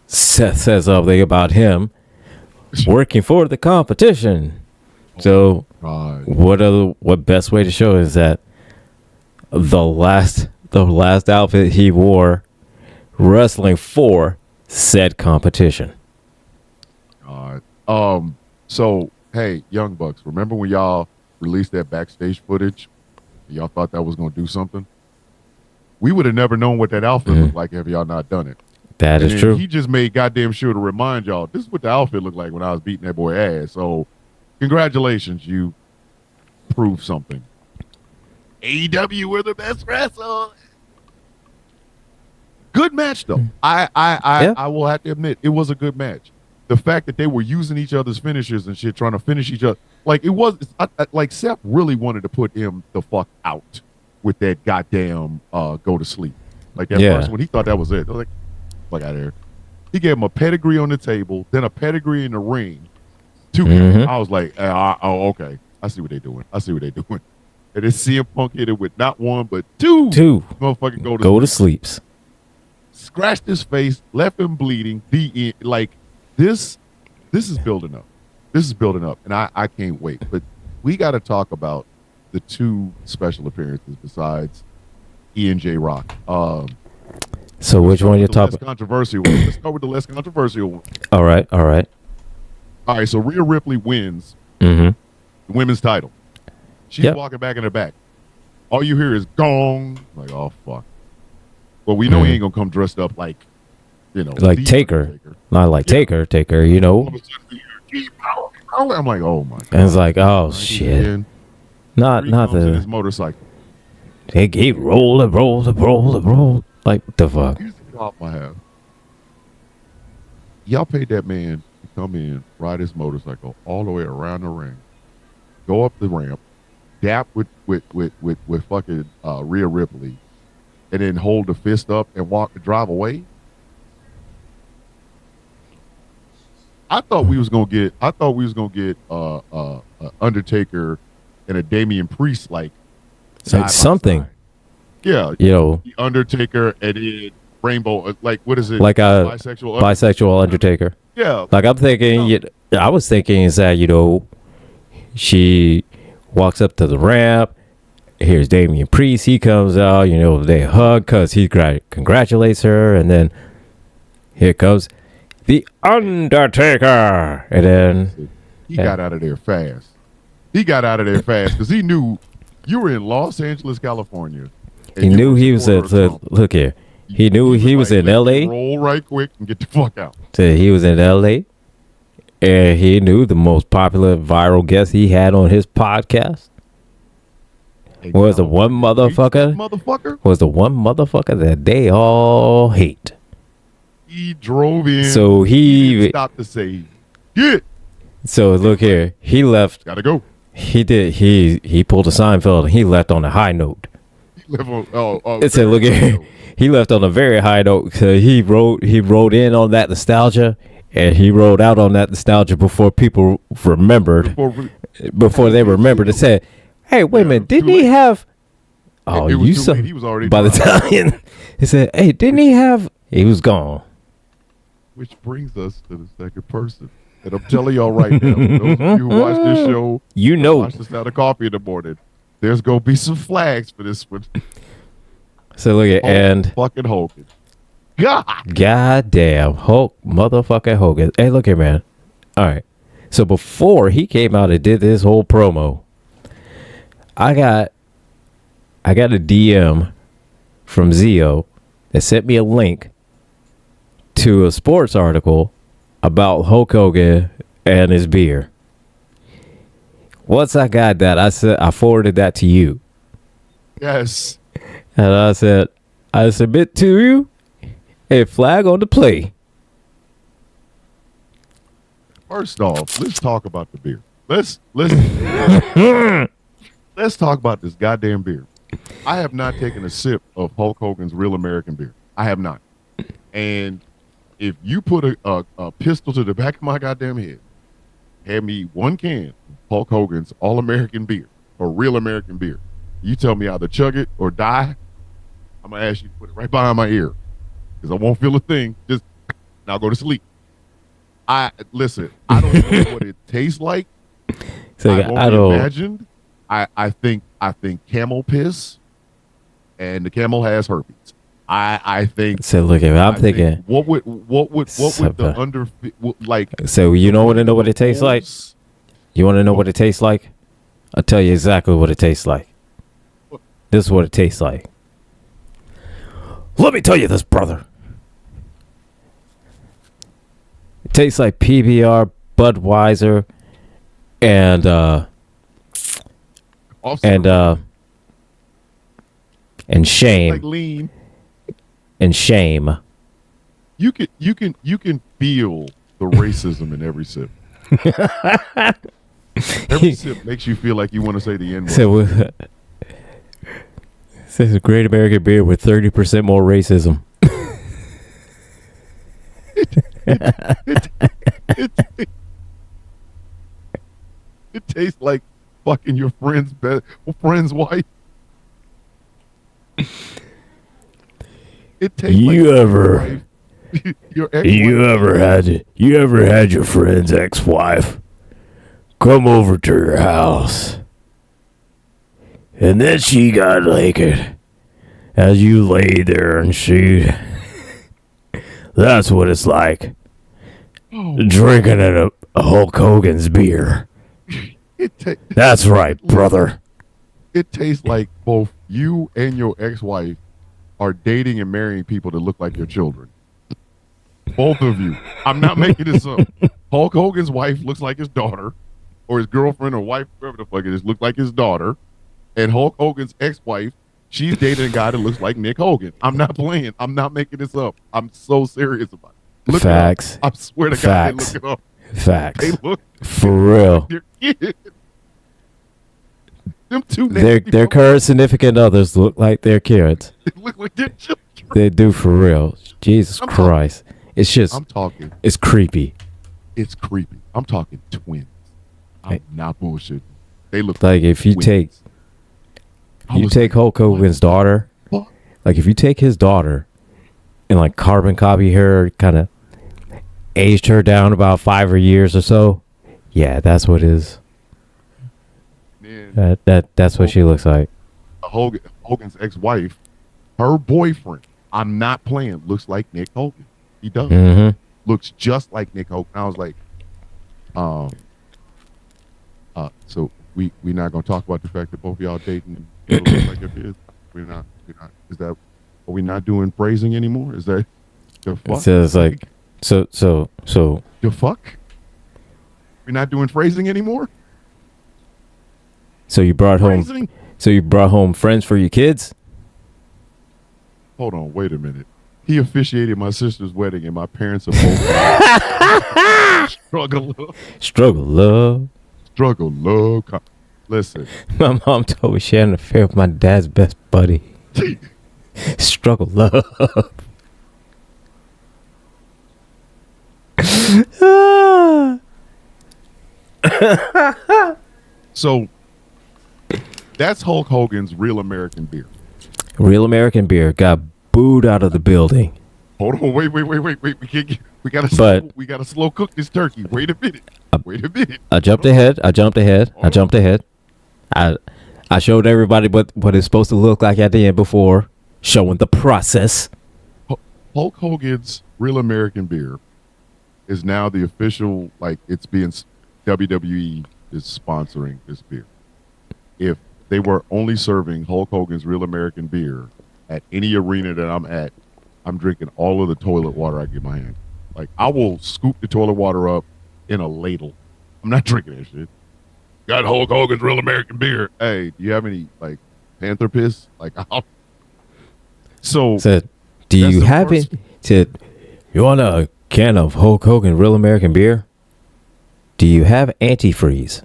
Seth says something about him working for the competition. So what best way to show is that the last outfit he wore wrestling for said competition. So hey, Young Bucks, remember when y'all released that backstage footage? Y'all thought that was gonna do something? We would have never known what that outfit looked like if y'all not done it. That is true. He just made goddamn sure to remind y'all, this is what the outfit looked like when I was beating that boy ass. So congratulations, you proved something. AEW were the best wrestlers. Good match though. I will have to admit, it was a good match. The fact that they were using each other's finishers and shit, trying to finish each other, like it was like Seth really wanted to put him the fuck out with that goddamn go to sleep. Like that first one, he thought that was it. I was like, fuck out of here. He gave him a pedigree on the table, then a pedigree in the ring. I was like, oh, okay. I see what they're doing. And then CM Punk hit it with not one, but two. Motherfucking go to sleeps. Scratched his face, left him bleeding. Like this is building up. And I can't wait. But we got to talk about the two special appearances besides Ian J. Rock. So which one you're talking about? Controversial one. Let's start with the less controversial one. All right. All right, so Rhea Ripley wins the women's title. She's walking back in the back. All you hear is gong. Like, oh, fuck. Well, we know he ain't going to come dressed up like, like Taker. Not like Taker, All of a sudden, I'm like, oh, my God. And it's like, oh, shit. Not his motorcycle. He roll. Like, what the fuck? Here's the problem I have. Y'all paid that man to come in, ride his motorcycle all the way around the ring, go up the ramp, dap with fucking Rhea Ripley, and then hold the fist up and drive away. I thought we was gonna get Undertaker and a Damian Priest like something. Yeah, the Undertaker and then Rainbow, like what is it? Like a bisexual Undertaker. Yeah. Like I'm thinking, I was thinking is that she walks up to the ramp. Here's Damian Priest. He comes out. They hug because he congratulates her, and then here comes the Undertaker, and then he got out of there fast. Because he knew you were in Los Angeles, California. He knew he was at look here. He knew he was in L.A. Roll right quick and get the fuck out. So he was in L.A. and he knew the most popular viral guest he had on his podcast Was the one motherfucker? Motherfucker. Was the one motherfucker that they all hate. He drove in. So he didn't stop to say, "Get." So look here. He left. Gotta go. He did. He pulled a Seinfeld and he left on a high note. He left on, It said, "Look here." He left on a very high note. So he rode in on that nostalgia, and he rode out on that nostalgia before people remembered. Before they remembered, it said, "Hey, wait a minute! Didn't he have?" Oh, it was you too saw. late. He was already By the driving. time he said, "Hey, didn't he have?" He was gone. Which brings us to the second person. And I'm telling y'all right now, for those of you who watch this show, You know. watch the Sound of Coffee in the morning, there's gonna be some flags for this one. So look at and Fucking Hogan. God. goddamn Hulk motherfucking Hogan. Hey, look here, man. All right. So before he came out and did this whole promo, I got a DM from Zio that sent me a link to a sports article about Hulk Hogan and his beer. Once I got that, I forwarded that to you. Yes. And I said, I submit to you a flag on the play. First off, let's talk about the beer. Let's talk about this goddamn beer. I have not taken a sip of Hulk Hogan's Real American beer. I have not. And if you put a pistol to the back of my goddamn head, hand me one can of Hulk Hogan's All American beer or Real American beer, you tell me either chug it or die, I'm gonna ask you to put it right behind my ear because I won't feel a thing. Just now go to sleep. I don't know what it tastes like. So I've I only don't. imagined. I think camel piss, and the camel has herpes. I think. So look at me. I'm thinking. What would the Supper. under like? So you want to know what it tastes like? You want to know what it tastes like? I'll tell you exactly what it tastes like. This is what it tastes like. Let me tell you this, brother. It tastes like PBR, Budweiser, and shame. Like lean. And shame. You can feel the racism in every sip. Every sip makes you feel like you want to say the N-word. So this is a great American beer with 30% more racism. It tastes like fucking your friend's wife. It tastes like your ex-wife. You ever had your friend's ex-wife come over to your house, and then she got naked as you lay there and she. That's what it's like drinking a Hulk Hogan's beer. That's right, brother. It tastes like both you and your ex-wife are dating and marrying people that look like your children. Both of you. I'm not making this up. Hulk Hogan's wife looks like his daughter, or his girlfriend or wife, whoever the fuck it is, looks like his daughter. And Hulk Hogan's ex-wife, she's dating a guy that looks like Nick Hogan. I'm not playing. I'm not making this up. I'm so serious about it. Look Facts. it up. I swear to God, they look it up. Facts. They look For real. their kids. Them two Their current significant others look like their kids. they look like their children. They do for real. Jesus Christ. It's just, I'm talking. it's creepy. It's creepy. I'm talking twins. I'm Hey. not bullshitting. They look Like if you twins. I was take like, Hulk Hogan's daughter, what? like if you take his daughter and like carbon copy her, kind of aged her down about 5 years or so, yeah, that's what is. Man, That's what she looks like. Hogan's ex-wife, her boyfriend, I'm not playing, looks like Nick Hogan. He does. Mm-hmm. Looks just like Nick Hogan. I was like, so we not gonna talk about the fact that both of y'all dating look like your kids. We're not. Is that? Are we not doing phrasing anymore? Is that the fuck? So it's like, so The fuck? We're not doing phrasing anymore? you brought home, Phrasing? So you brought home friends for your kids? Hold on, wait a minute. He officiated my sister's wedding, and my parents are both struggle, Struggle, love. struggle, love. Listen, My mom told me she had an affair with my dad's best buddy. Struggle, love. so that's Hulk Hogan's Real American Beer. Real American Beer got booed out of the building. Hold on, wait. We can't get, But- we gotta slow cook this turkey. Wait a minute. Wait a minute. I jumped ahead. I showed everybody what it's supposed to look like at the end before showing the process. Hulk Hogan's Real American Beer is now the official, like it's being WWE is sponsoring this beer. If they were only serving Hulk Hogan's Real American Beer at any arena that I'm at, I'm drinking all of the toilet water I get my hand. Like I will scoop the toilet water up in a ladle. I'm not drinking that shit. Got Hulk Hogan's Real American Beer. Hey, do you have any like Panther piss? Like so Said, do That's you the have worst. it? Said, you want a can of Hulk Hogan Real American Beer? Do you have antifreeze?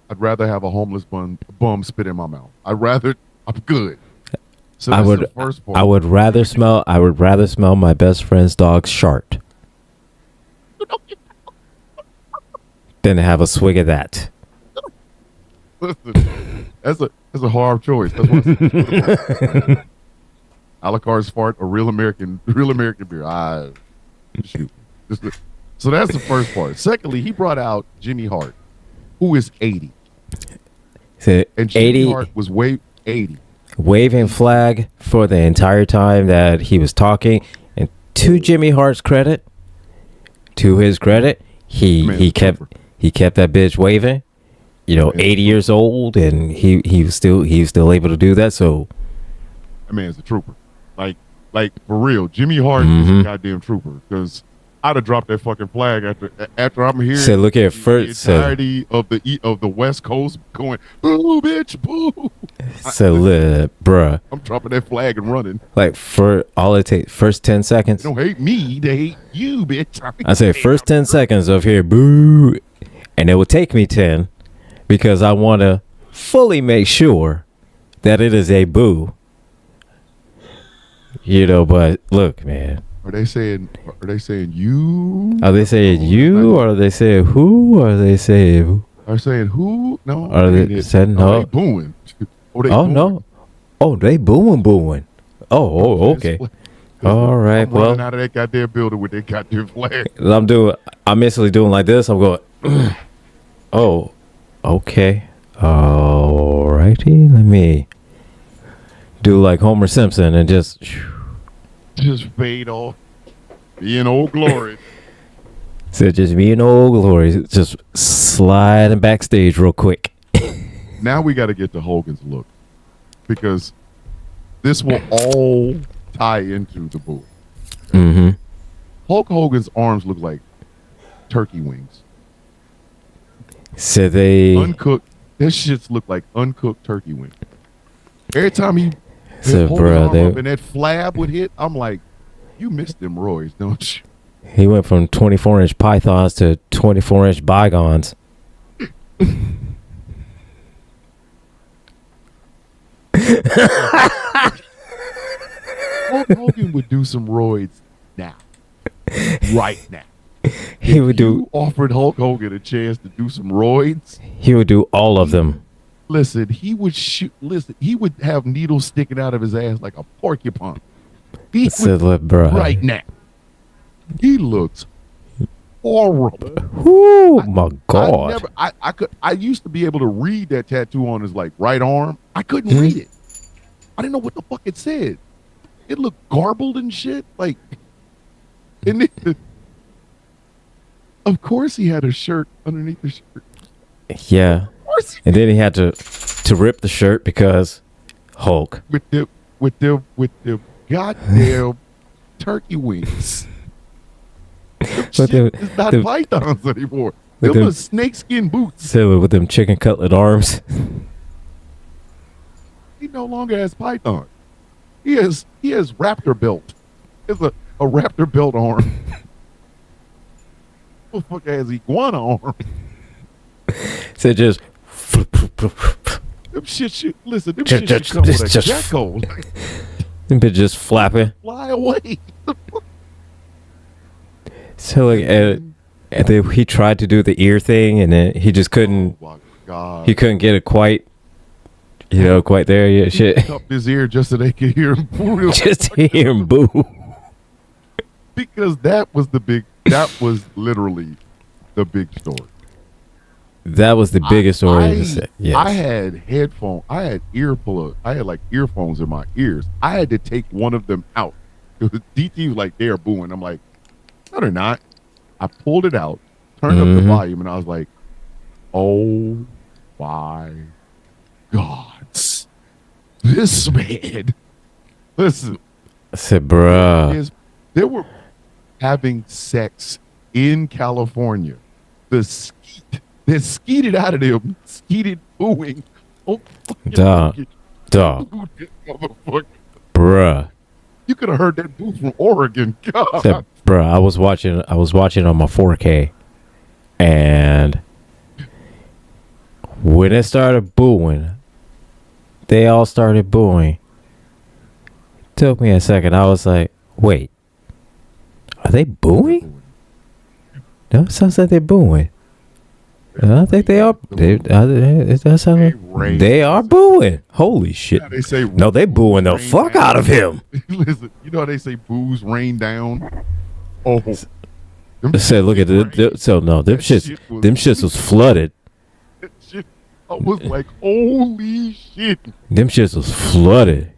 I'd rather have a homeless bum spit in my mouth. I'm good. So I that's would the first part. I would rather smell my best friend's dog's shart than have a swig of that. Listen, that's a hard choice. That's what I said. Alacar's fart or real American beer. Shoot. So that's the first part. Secondly, he brought out Jimmy Hart, who is 80. Said And Jimmy 80 Hart was way 80. waving flag for the entire time that he was talking. And to Jimmy Hart's credit, to his credit, Man, he kept that bitch waving. You know, Man. 80 years old, and he was still able to do that. So That man's a trooper. Like for real, Jimmy Hart is a goddamn trooper. Because I'd have dropped that fucking flag after I'm here. Said, look at the first. entirety of the West Coast going, boo, bitch, boo. So, bruh, I'm dropping that flag and running. like for all it takes, first 10 seconds. They don't hate me, they hate you, bitch. I say first 10 seconds of here, boo, and it will take me 10 because I want to fully make sure that it is a boo. You know, but look, man. Are they saying you? Are they saying you, or are they saying who, or are they saying who? Are saying who? No. Are they ain't it. saying No, no? they booing. They Oh, booing. no. Oh, they booing. Oh, okay. All right, I'm well. running out of that goddamn building with that goddamn flag. I'm instantly doing like this. I'm going, oh, okay. Alrighty. Let me do like Homer Simpson and just. Just fade off. Be in old glory. So just me and old glory, just sliding backstage real quick. Now we got to get to Hogan's look, because this will all tie into the bull. Mm-hmm. Hulk Hogan's arms look like turkey wings. So they. Uncooked. This shits look like uncooked turkey wings. Every time he So, hold his bruh, arm up and that flab would hit, I'm like, you missed them roids, don't you? He went from 24-inch pythons to 24-inch bygones. Hulk Hogan would do some roids now. Right now. He would do. You offered Hulk Hogan a chance to do some roids. He would do all of them. Listen, he would shoot. Listen, he would have needles sticking out of his ass like a porcupine. He So, would, look, bruh. right now. He looks horrible. Oh my God. I used to be able to read that tattoo on his like right arm. I couldn't Hmm? read it. I didn't know what the fuck it said. It looked garbled and shit. Like, and of course he had a shirt underneath the shirt. Yeah. Of course, And then he had to rip the shirt because Hulk. with the goddamn turkey wings. But Shit is not the- pythons anymore. but Them the- are snakeskin boots. So with them chicken cutlet arms. He no longer has python. He has raptor belt. It's a raptor belt arm. Motherfucker has iguana arm. So just Them shit. Listen, them shit should come with a gecko. Like, them bitch just flapping. fly away. So like, and then he tried to do the ear thing, and then he just couldn't. Oh my god. He couldn't get it quite, quite there yet. He Shit, cupped his ear just so they could hear him. just to hear him boo. Because that was literally the big story. That was the biggest story. Yes. I had headphones. I had earplugs. I had like earphones in my ears. I had to take one of them out. Because DT was like, they're booing. I'm like, no, they're not. I pulled it out, turned up the volume, and I was like, oh my gods. This man. Listen. I said, bruh. They were having sex in California. They skeeted out of them, skeeted booing. Oh, Dog. Motherfucker. Bruh. You could have heard that boo from Oregon. God. Said, bruh, I was watching on my 4K, and when it started booing, they all started booing. Took me a second. I was like, wait, are they booing? No, it sounds like they're booing. I think they are. They are booing. Holy shit! They say no, they booing the fuck out of him. Listen, you know how they say boos rain down. Oh, Say, look at the so no, them shits was flooded. That shit, I was like, holy shit! Them shits was flooded.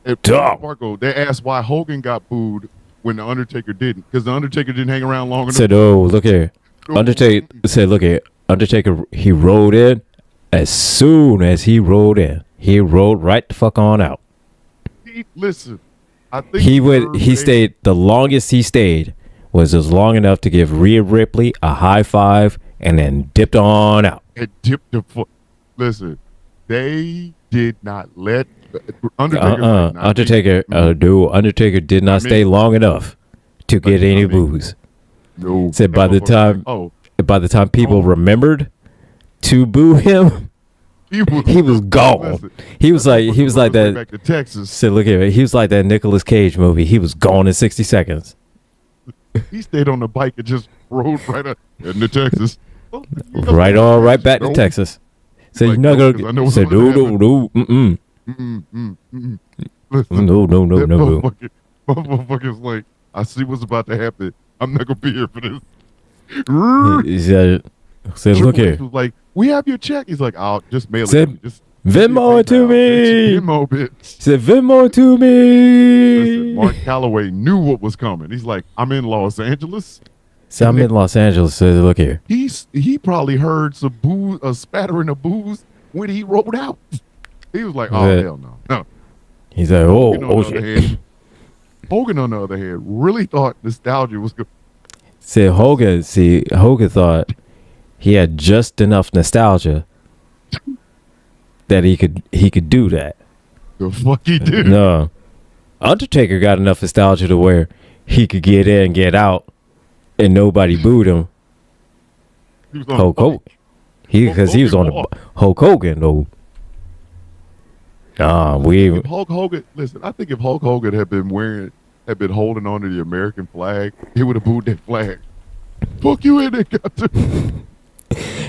And Dog. Marco, they asked why Hogan got booed when the Undertaker didn't, because the Undertaker didn't hang around long enough. Said, oh, look here. Undertaker said, look here. Undertaker, he rode in. As soon as he rode in, he rode right the fuck on out. Listen, I think he stayed, the longest he stayed was just long enough to give Rhea Ripley a high five and then dipped on out. It dipped the foot. Listen, they did not let Undertaker. Undertaker did not stay long enough to get any boos. No. Said by the time people remembered to boo him, he was gone. Listen, he was like that. Back to Texas. Said, look here. He was like that Nicolas Cage movie. He was gone in 60 seconds. He stayed on the bike and just rode right up into Texas. Right back to Texas. Said, you're not gonna. Said, no. Listen, No. Motherfucker's like, I see what's about to happen. I'm not gonna be here for this. He said, look here. Was like, we have your check. He's like, I'll just mail Said, it. Just Venmo it to me. Venmo, bitch. Said, Venmo it to me. Listen, Mark Calloway knew what was coming. He's like, I'm in Los Angeles. So I'm in Los Angeles. Said, look here. He probably heard some booze, a spattering of booze when he rolled out. He was like, oh, hell no. He's like, oh shit. Hogan, on the other hand, really thought nostalgia was good. Said Hogan thought he had just enough nostalgia that he could do that. The fuck he did? No. Undertaker got enough nostalgia to where he could get in and get out and nobody booed him. He was on Hulk Hogan. Because he was on the Hulk Hogan though. If Hulk Hogan, listen, I think if Hulk Hogan had been holding on to the American flag, he would have booed that flag. Fuck you in that goddamn.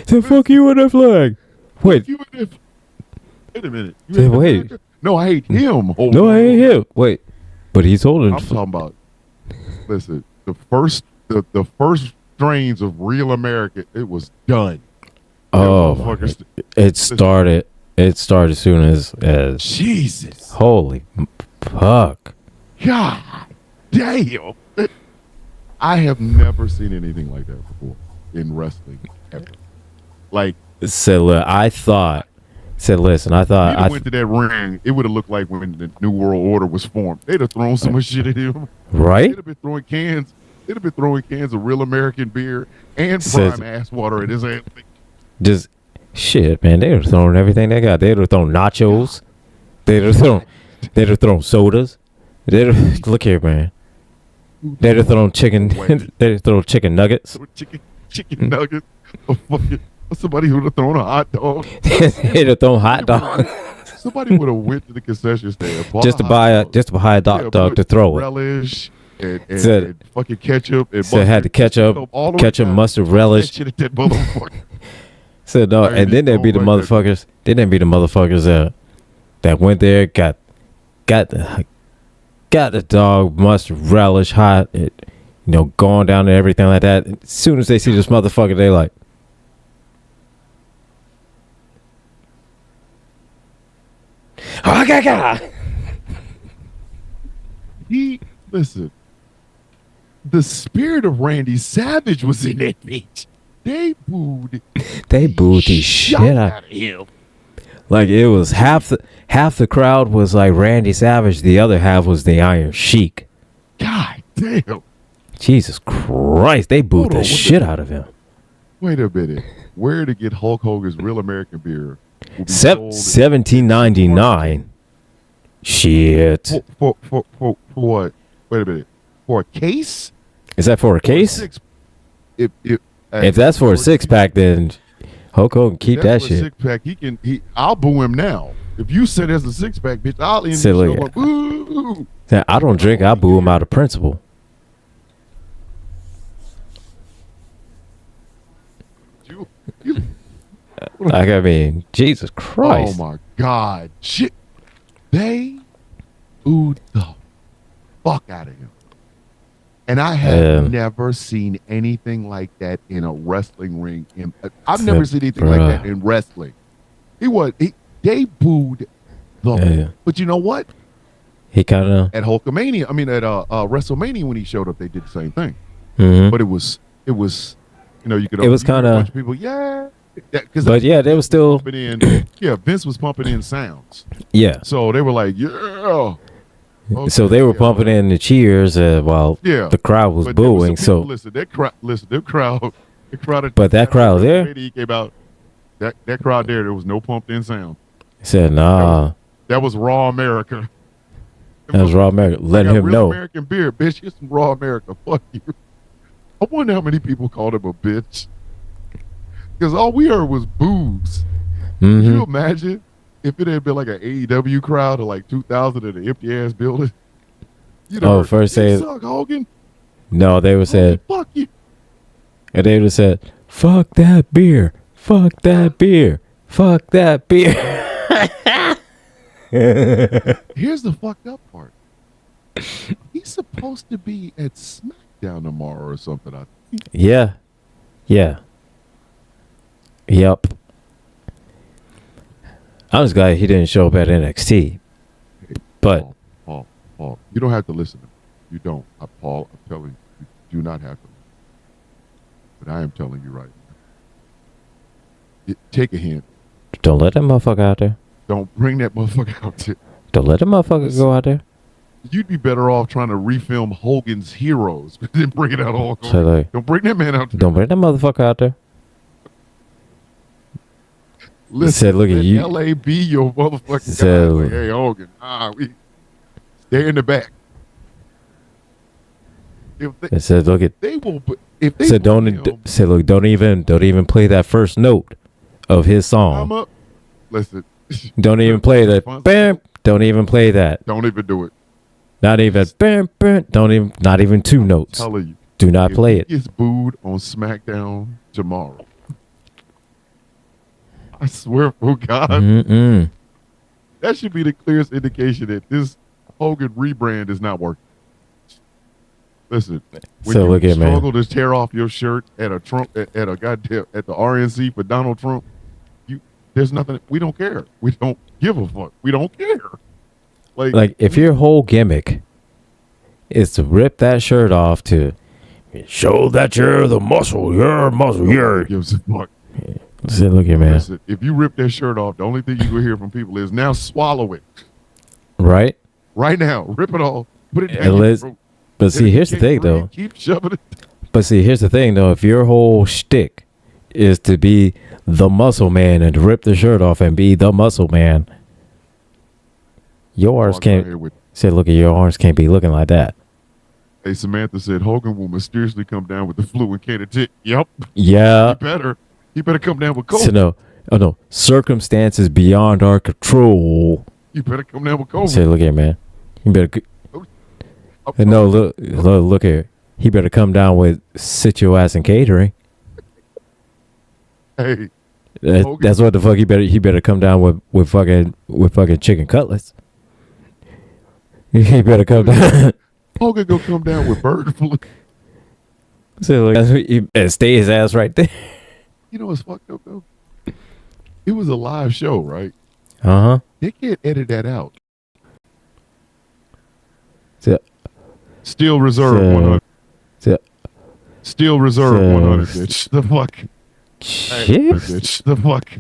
So fuck you in that flag. Wait. Wait a minute. Wait. No, I hate him. No, I hate him. Wait. But he's holding. I'm talking about. Listen, the first strains of real America, it was done. Oh, it started. It started as soon as Jesus. Holy fuck. God damn. I have never seen anything like that before in wrestling ever. Like, so I thought I went to that ring, it would have looked like when the New World Order was formed. They'd have thrown so much shit at him. Right? They'd have been throwing cans of real American beer and prime ass water at his ass. Just shit, man. They were throwing everything they got. They were throwing nachos. They'd have thrown sodas. Look here, man. They'd have thrown chicken. They'd have thrown chicken nuggets. Chicken nuggets. Somebody would have thrown a hot dog. They'd have thrown hot dog Somebody would have went to the concession stand just to buy a hot dog to throw it. Relish and Said- fucking ketchup and So it had the ketchup, all the way down. mustard, That relish. shit at that motherfucker. So no, I and then there'd be the don't like that. motherfuckers. Then there'd be the motherfuckers that went there, got the dog, mustard, relish, hot, going down and everything like that. As soon as they see this motherfucker, they like, oh, gaga. Listen. The spirit of Randy Savage was in that bitch. They booed. They booed the shit out. of him. Like it was half the crowd was like Randy Savage, the other half was the Iron Sheik. God damn. Jesus Christ, they booed Hold on, the shit out of him. Wait a minute. Where to get Hulk Hogan's Real American Beer? Will be sold $17.99. Shit. For what? Wait a minute. For a case? Is that for a case? Six, If that's for a six pack, then Hulk Hogan keep that shit. Six pack. I'll boo him now. If you say there's a six pack, bitch, I'll end the Say, show look, like, ooh. Now, I don't drink. I boo him out of principle. You- Like I mean, Jesus Christ. Oh my God. Shit. They booed the fuck out of him. And I have never seen anything like that in a wrestling ring. I've never seen anything like that in wrestling. They booed the Yeah. But you know what? He kind of. At Hulkamania, I mean at WrestleMania when he showed up, they did the same thing. Mm-hmm. But it was you could It was kinda- a bunch of people, yeah. But yeah, they were still. Vince was pumping in sounds. Yeah. So they were like, yeah. So they were pumping in the cheers while Yeah. the crowd was But there was booing. some So, people- the crowd. But that crowd there? He came out. That crowd there was no pumped in sound. he said, "Nah, That was Raw America. that was Raw America." Letting Got him Real know. American beer, bitch. Here's some Raw America. Fuck you. I wonder how many people called him a bitch. Because all we heard was boos. Can you Mm-hmm. imagine if it had been like an AEW crowd of like 2,000 in an empty ass building? Oh, first you say- suck, Hogan. No, they would said, Fuck you. and they would have said, "Fuck that beer, fuck that beer, fuck that beer." Here's the fucked up part. He's supposed to be at SmackDown tomorrow or something. I think. Yeah. Yep. I'm just glad he didn't show up at NXT. But Paul, you don't have to listen to me. You don't. Paul, I'm telling you, you do not have to. But I am telling you right now. Take a hint. don't let that motherfucker out there. Don't bring that motherfucker out there. Don't let that motherfucker go out there. You'd be better off trying to refilm Hogan's Heroes than bring it out all. So, like, Don't bring that man out there. don't bring that motherfucker out there. Listen, said, look at let you. LA be your motherfucking Said, guy. Like, hey, Hogan, we stay in the back. If they, It said, "Look at." they will, if they Said, put "Don't." him, Said, "Look, don't even play that first note of his I'm song. up. Listen, Don't even play that. Bam. Don't even play that. don't even do it. Not even bam, bam. Don't even. Not even two notes. Telling you, Do not if play he it. gets booed on SmackDown tomorrow. I swear for God, Mm-mm. that should be the clearest indication that this Hogan rebrand is not working. Listen, when So you look at, man. struggle to tear off your shirt at a Trump at a goddamn at the RNC for Donald Trump, there's nothing. We don't care. We don't give a fuck. We don't care. Like if your whole gimmick is to rip that shirt off to show that you're the muscle, gives a fuck. Say, look here, man. Listen, if you rip that shirt off, the only thing you will hear from people is now swallow it Right? right now. Rip it off. Put it And down. your let's- throat. But see, If you here's the can't thing, breathe, though. Keep shoving it. But see, here's the thing, though. If your whole shtick is to be the muscle man and to rip the shirt off and be the muscle man, Your arms Walking out can't. here with- Said, look at your arms can't be looking like that. Hey, Samantha said Hogan will mysteriously come down with the flu and can't attend. Yep. Yeah. He better. He better come down with COVID. So no. Oh no. Circumstances beyond our control. You better come down with COVID. Say, look here, man. You better. Oh, No, look here. He better come down with sit your ass and catering. Hey, That's what the fuck he better come down with fucking chicken cutlets. He better come down. Hogan gonna come down with bird flu. So like, and stay his ass right there. You know what's fucked up though? It was a live show, right? Uh-huh. They can't edit that out. So, Still reserve So- 100. so- Still reserve so- 100, bitch. The fuck. Hey, shit. bitch. The fuck.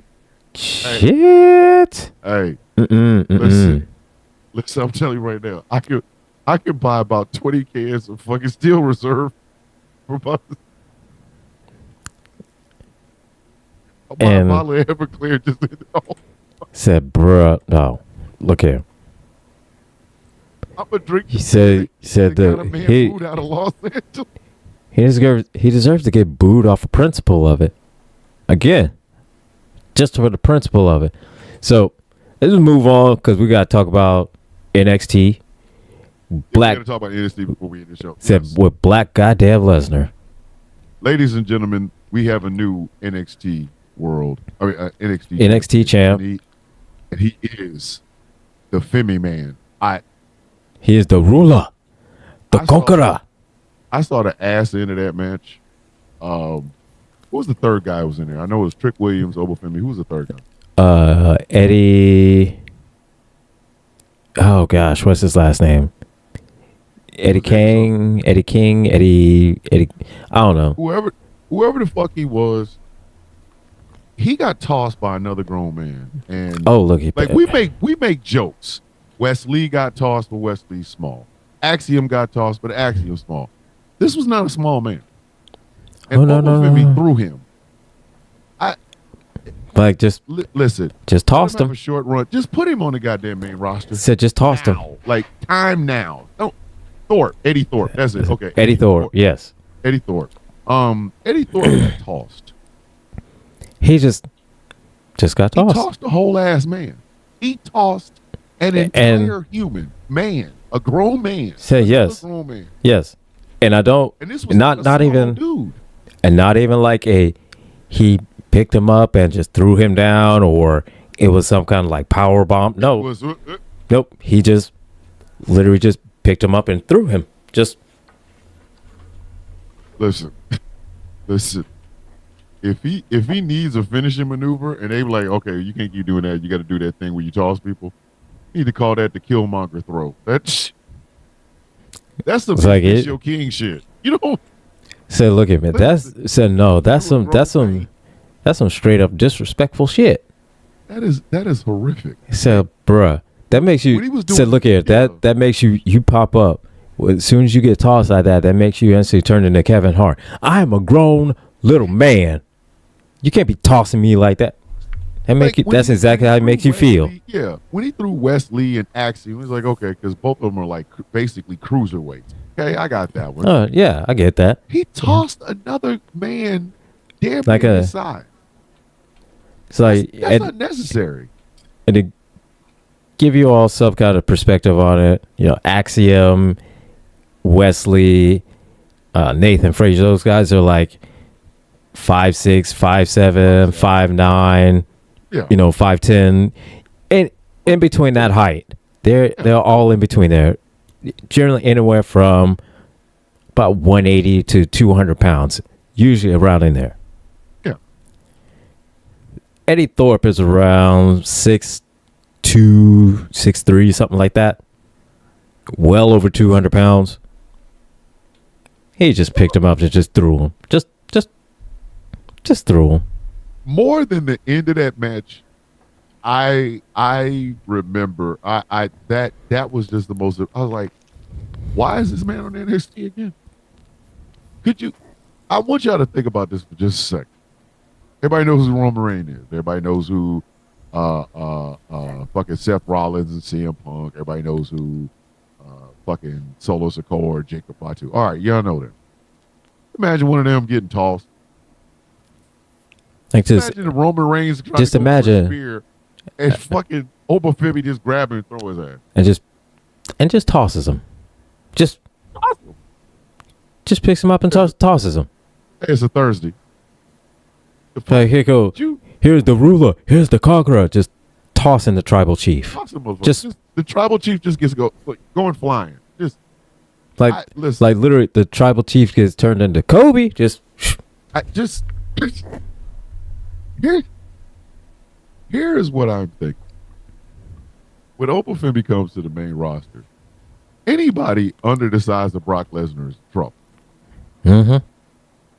Shit. Hey, Mm-mm. listen. Listen, I'm telling you right now. I could buy about 20 cans of fucking Steel Reserve for about. I'll buy a And- bottle of Everclear just. Said, bruh, no. Look here. I'm gonna drink. He said got a that man he food out of Los Angeles. he deserves to get booed off the principle of it. Again, just for the principle of it. So let's just move on because we got to talk about NXT. We Black gotta talk about NXT before we end the show. said Yes. with Black goddamn Lesnar. Ladies and gentlemen, we have a new NXT world. I mean, NXT champ. And he is the Femi man. He is the ruler, the I saw- conqueror. I saw the ass end of that match. What was the third guy who was in there? I know it was Trick Williams, Obafemi. Who was the third guy? Eddie. Oh gosh, what's his last name? Eddie King. Eddie. I don't know. Whoever the fuck he was, he got tossed by another grown man. And Oh look, he like we make jokes. Wesley got tossed, but Wesley's small. Axiom got tossed, but Axiom's small. This was not a small man. And no. Obafemi threw him. like just Listen, tossed let him have him. a short run. Just put him on the goddamn main roster. Said just tossed him. Now. Like time now. Don't Eddie Thorpe. That's it. Okay. Eddie Thorpe. Yes, Eddie Thorpe. Eddie Thorpe got tossed. he just got He tossed. tossed a whole ass man. He tossed an entire human man, a grown man. Say Another yes. grown man. Yes, and I don't. And this was Not a not small even dude. and not even like he picked him up and just threw him down, or it was some kind of like power bomb. No, It was, nope. He just literally just picked him up and threw him. Just listen. If he needs a finishing maneuver and they be like, okay, you can't keep doing that. You got to do that thing where you toss people. You need to call that the Killmonger throw. That's the It's like it- Show King shit. You know. said, look at me. That's said no. That's some straight up disrespectful shit. That is horrific. He said, bruh, that makes When he you was doing- said, look here, yeah. that makes you pop up. As soon as you get tossed like that makes you instantly turn into Kevin Hart. I am a grown little man. You can't be tossing me like that. Like, when That's he- exactly when how he it makes threw you feel. Wesley- Yeah, when he threw Wesley and Axiom, it was like, okay, because both of them are like basically cruiserweights. Okay, I got that one. Yeah, I get that. He tossed another man damn Like near a- his side. It's like That's not necessary. and to give you all some kind of perspective on it, Axiom, Wesley, Nathan Frazier, those guys are like 5'6", 5'7", 5'9", Yeah. 5'10", and in between that height, they're all in between there, generally anywhere from about 180 to 200 pounds, usually around in there. Yeah. Eddie Thorpe is around 6'2", 6'3", something like that. Well over 200 pounds. He just picked him up and just threw him. Just threw him. More than the end of that match, I remember that was just the most. I was like, why is this man on NXT again? I want y'all to think about this for just a second. Everybody knows who Roman Reigns is. Everybody knows who fucking Seth Rollins and CM Punk. Everybody knows who. Fucking Solo Sikoa, Jacob Fatu. All right, y'all know that. Imagine one of them getting tossed. Like just Imagine the Roman Reigns trying just to go for a imagine- spear and fucking Obafemi just grab him and throw his ass. and just tosses him. Just picks him up and tosses him. Hey, it's a Thursday. The fuck Like, here go. you Here's the ruler. Here's the conqueror. Just tossing the tribal chief. toss him, motherfucker. Just- Just the tribal chief just gets going flying. Just Like listen. like literally, the tribal chief gets turned into Kobe. Just here is what I'm thinking. When Obafemi comes to the main roster, anybody under the size of Brock Lesnar is in trouble. mm-hmm.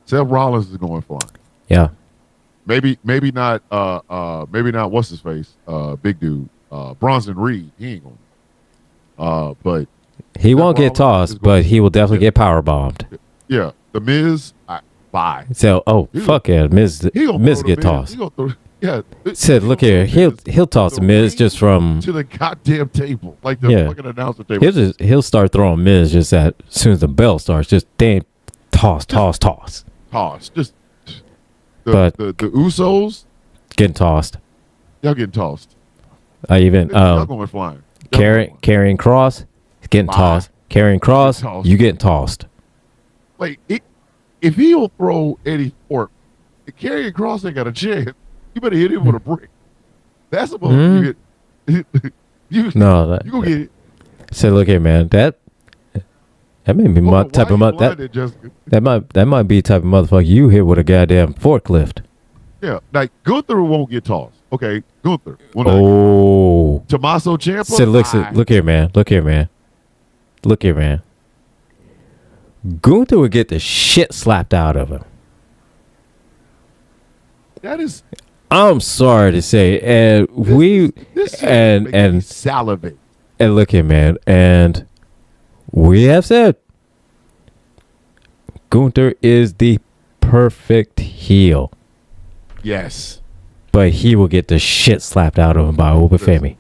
Seth Rollins is going flying. Yeah. Maybe not what's his face? Big dude. Bronson Reed. He ain't going. But He won't get Rollins is tossed, going- but he will definitely get power bombed. yeah, the Miz, bye. So, He fuck yeah, Miz He gonna Miz throw get the Miz. tossed. He gonna throw, yeah. Said, look here, he'll toss the Miz just from to the goddamn table, like the Yeah. fucking announcer table. he'll start throwing Miz just as soon as the bell starts. Just damn, toss. Toss. Just But- the Usos, Getting tossed. y'all getting tossed. I even Y'all going flying. Y'all carrying Cross, getting Bye. tossed. Carrying Cross, tossed. you getting tossed. Like if he'll throw Eddie Ford, carrying Cross ain't got a chance. You better hit him with a brick. That's supposed to get. You No, you gonna get it. say, look here, man. That may be my type of that might be the type of motherfucker you hit with a goddamn forklift. Yeah, like Gunther won't get tossed. Okay, Gunther. Will not. Oh, Tommaso Ciampa. say, look here, man. Gunther would get the shit slapped out of him. That is. I'm sorry to say, and This is and making me salivate. and look here, man, and we have said Gunther is the perfect heel, Yes, but he will get the shit slapped out of him by Obafemi.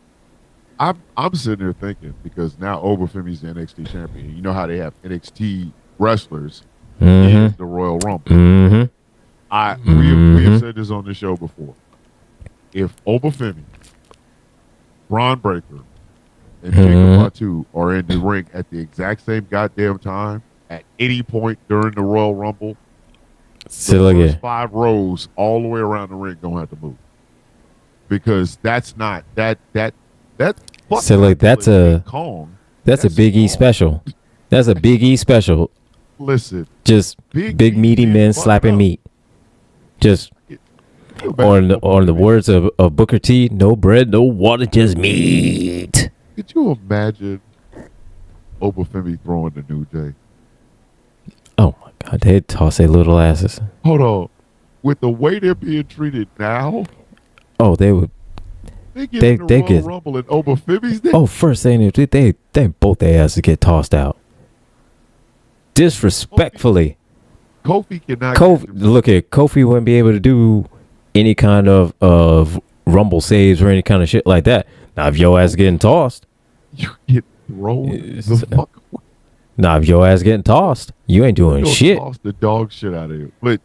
I'm sitting there thinking because now Obafemi's the NXT champion. You know how they have NXT wrestlers in the Royal Rumble. Mm-hmm. We have said this on the show before. If Obafemi, Braun Breaker, and Jacob Fatu are in the ring at the exact same goddamn time at any point during the Royal Rumble, So the look first here. 5 rows all the way around the ring gonna have to move because that's not that. So, like, that's a- Kong. That's a Big E small. special. That's a Big E special. Listen, Just Big big E meaty can't men fuck slapping up. meat. Just on the words of Booker T, no bread, no water, just meat. Could you imagine Obafemi throwing the New Day? Oh my God, they toss their little asses. Hold on. With the way they're being treated now, Oh, they would. they get They- in the they Royal get- Rumble and Obafemi's there. Oh, first they both their asses get tossed out. Disrespectfully. Kofi cannot. Kofi, get look at Kofi wouldn't be able to do any kind of rumble saves or any kind of shit like that. Now if your ass getting tossed, you get thrown the fuck away. now if your ass getting tossed, you ain't doing You'll shit. toss the dog shit out of you. But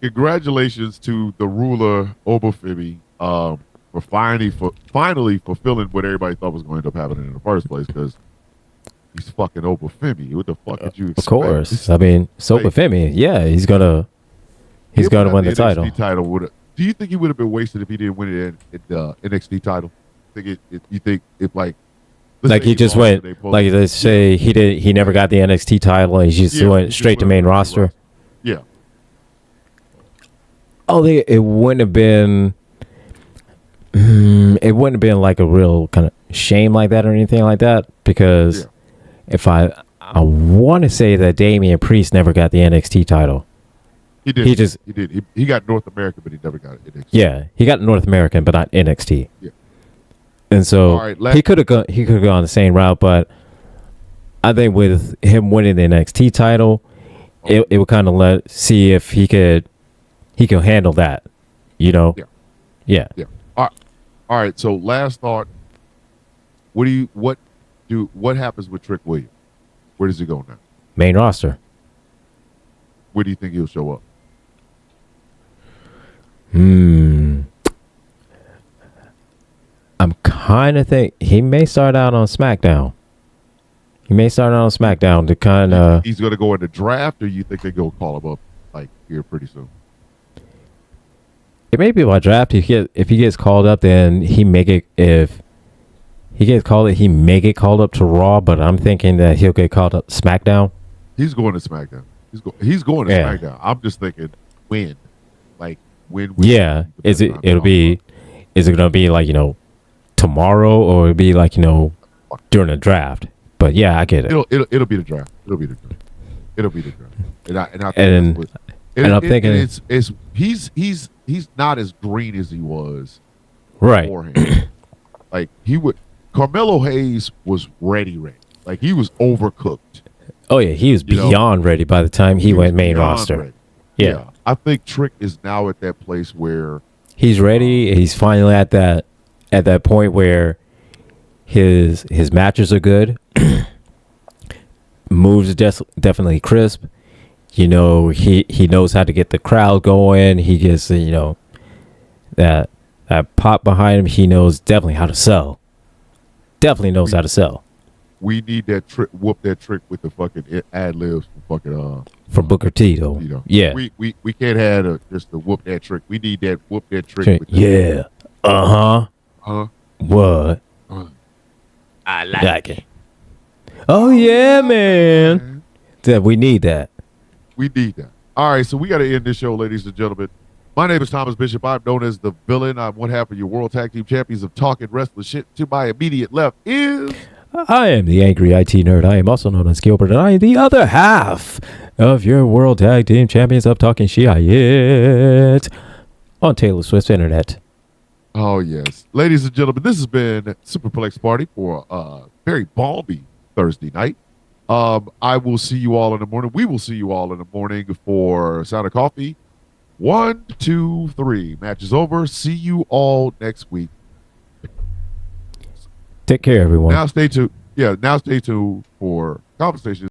congratulations to the ruler Obafemi for finally fulfilling what everybody thought was going to end up happening in the first place because he's fucking Obafemi. What the fuck did you expect? Of course. I mean, Sopa Femi, yeah, he's gonna win the title. NXT title do you think he would have been wasted if he didn't win it at the NXT title? You think if like let's Like say he just lost went, and they pulled- like let's say he never got the NXT title and he just Yeah, he went just straight to went main to roster. Yeah. Oh, it wouldn't have been. It wouldn't have been like a real kind of shame like that or anything like that because Yeah. if I want to say that Damian Priest never got the NXT title. He did. He just- he did. He got North America, but he never got it. NXT. Yeah, he got North American, but not NXT. Yeah. And so All right, he could have gone the same route, but I think with him winning the NXT title, it would kind of see if he could handle that, you know. Yeah. Yeah. Yeah. All All right. So last thought. What happens with Trick Williams? Where does he go now? Main roster. Where do you think he'll show up? I'm kind of think he may start out on SmackDown. To kind of. He's going to go in the draft, or you think they go call him up like here pretty soon? It may be by draft. If he gets called up, then he may get. If he gets called up, he may get called up to Raw. But I'm thinking that he'll get called up SmackDown. He's going to SmackDown. He's going to Yeah. SmackDown. I'm just thinking when, like when. Yeah. Is it going to be like, tomorrow, or it'll be like, during the draft? But yeah, I get it. It'll be the draft. It'll be the draft. And I think And- that's what- and I'm thinking- it's he's not as green as he was Right. beforehand. Like Carmelo Hayes was ready. Like he was overcooked. Oh yeah, he was beyond ready by the time he went was main beyond roster. ready. Yeah. I think Trick is now at that place where He's ready. He's finally at that point where his matches are good. Moves definitely crisp. He knows how to get the crowd going. He gets that pop behind him. He knows definitely how to sell. Definitely knows how to sell. we need that trick, whoop that trick with the fucking ad libs from fucking From Booker T though. Yeah. We can't have just the whoop that trick. We need that whoop that trick. With Yeah. Huh? What? I Like it. Oh yeah, man. That we need that. We need that. All right, so we got to end this show, ladies and gentlemen. My name is Thomas Bishop. I'm known as the villain. I'm one half of your World Tag Team Champions of Talking Wrestling Shit. To my immediate left is... I am the angry IT nerd. I am also known as Gilbert, and I am the other half of your World Tag Team Champions of Talking Shit on Taylor Swift's internet. Oh, yes. Ladies and gentlemen, this has been Super Plex Party for a very balmy Thursday night. I will see you all in the morning. We will see you all in the morning for Sound of Coffee. 1, 2, 3. Match is over. See you all next week. Take care, everyone. Now stay tuned. Yeah, now stay tuned for Conversations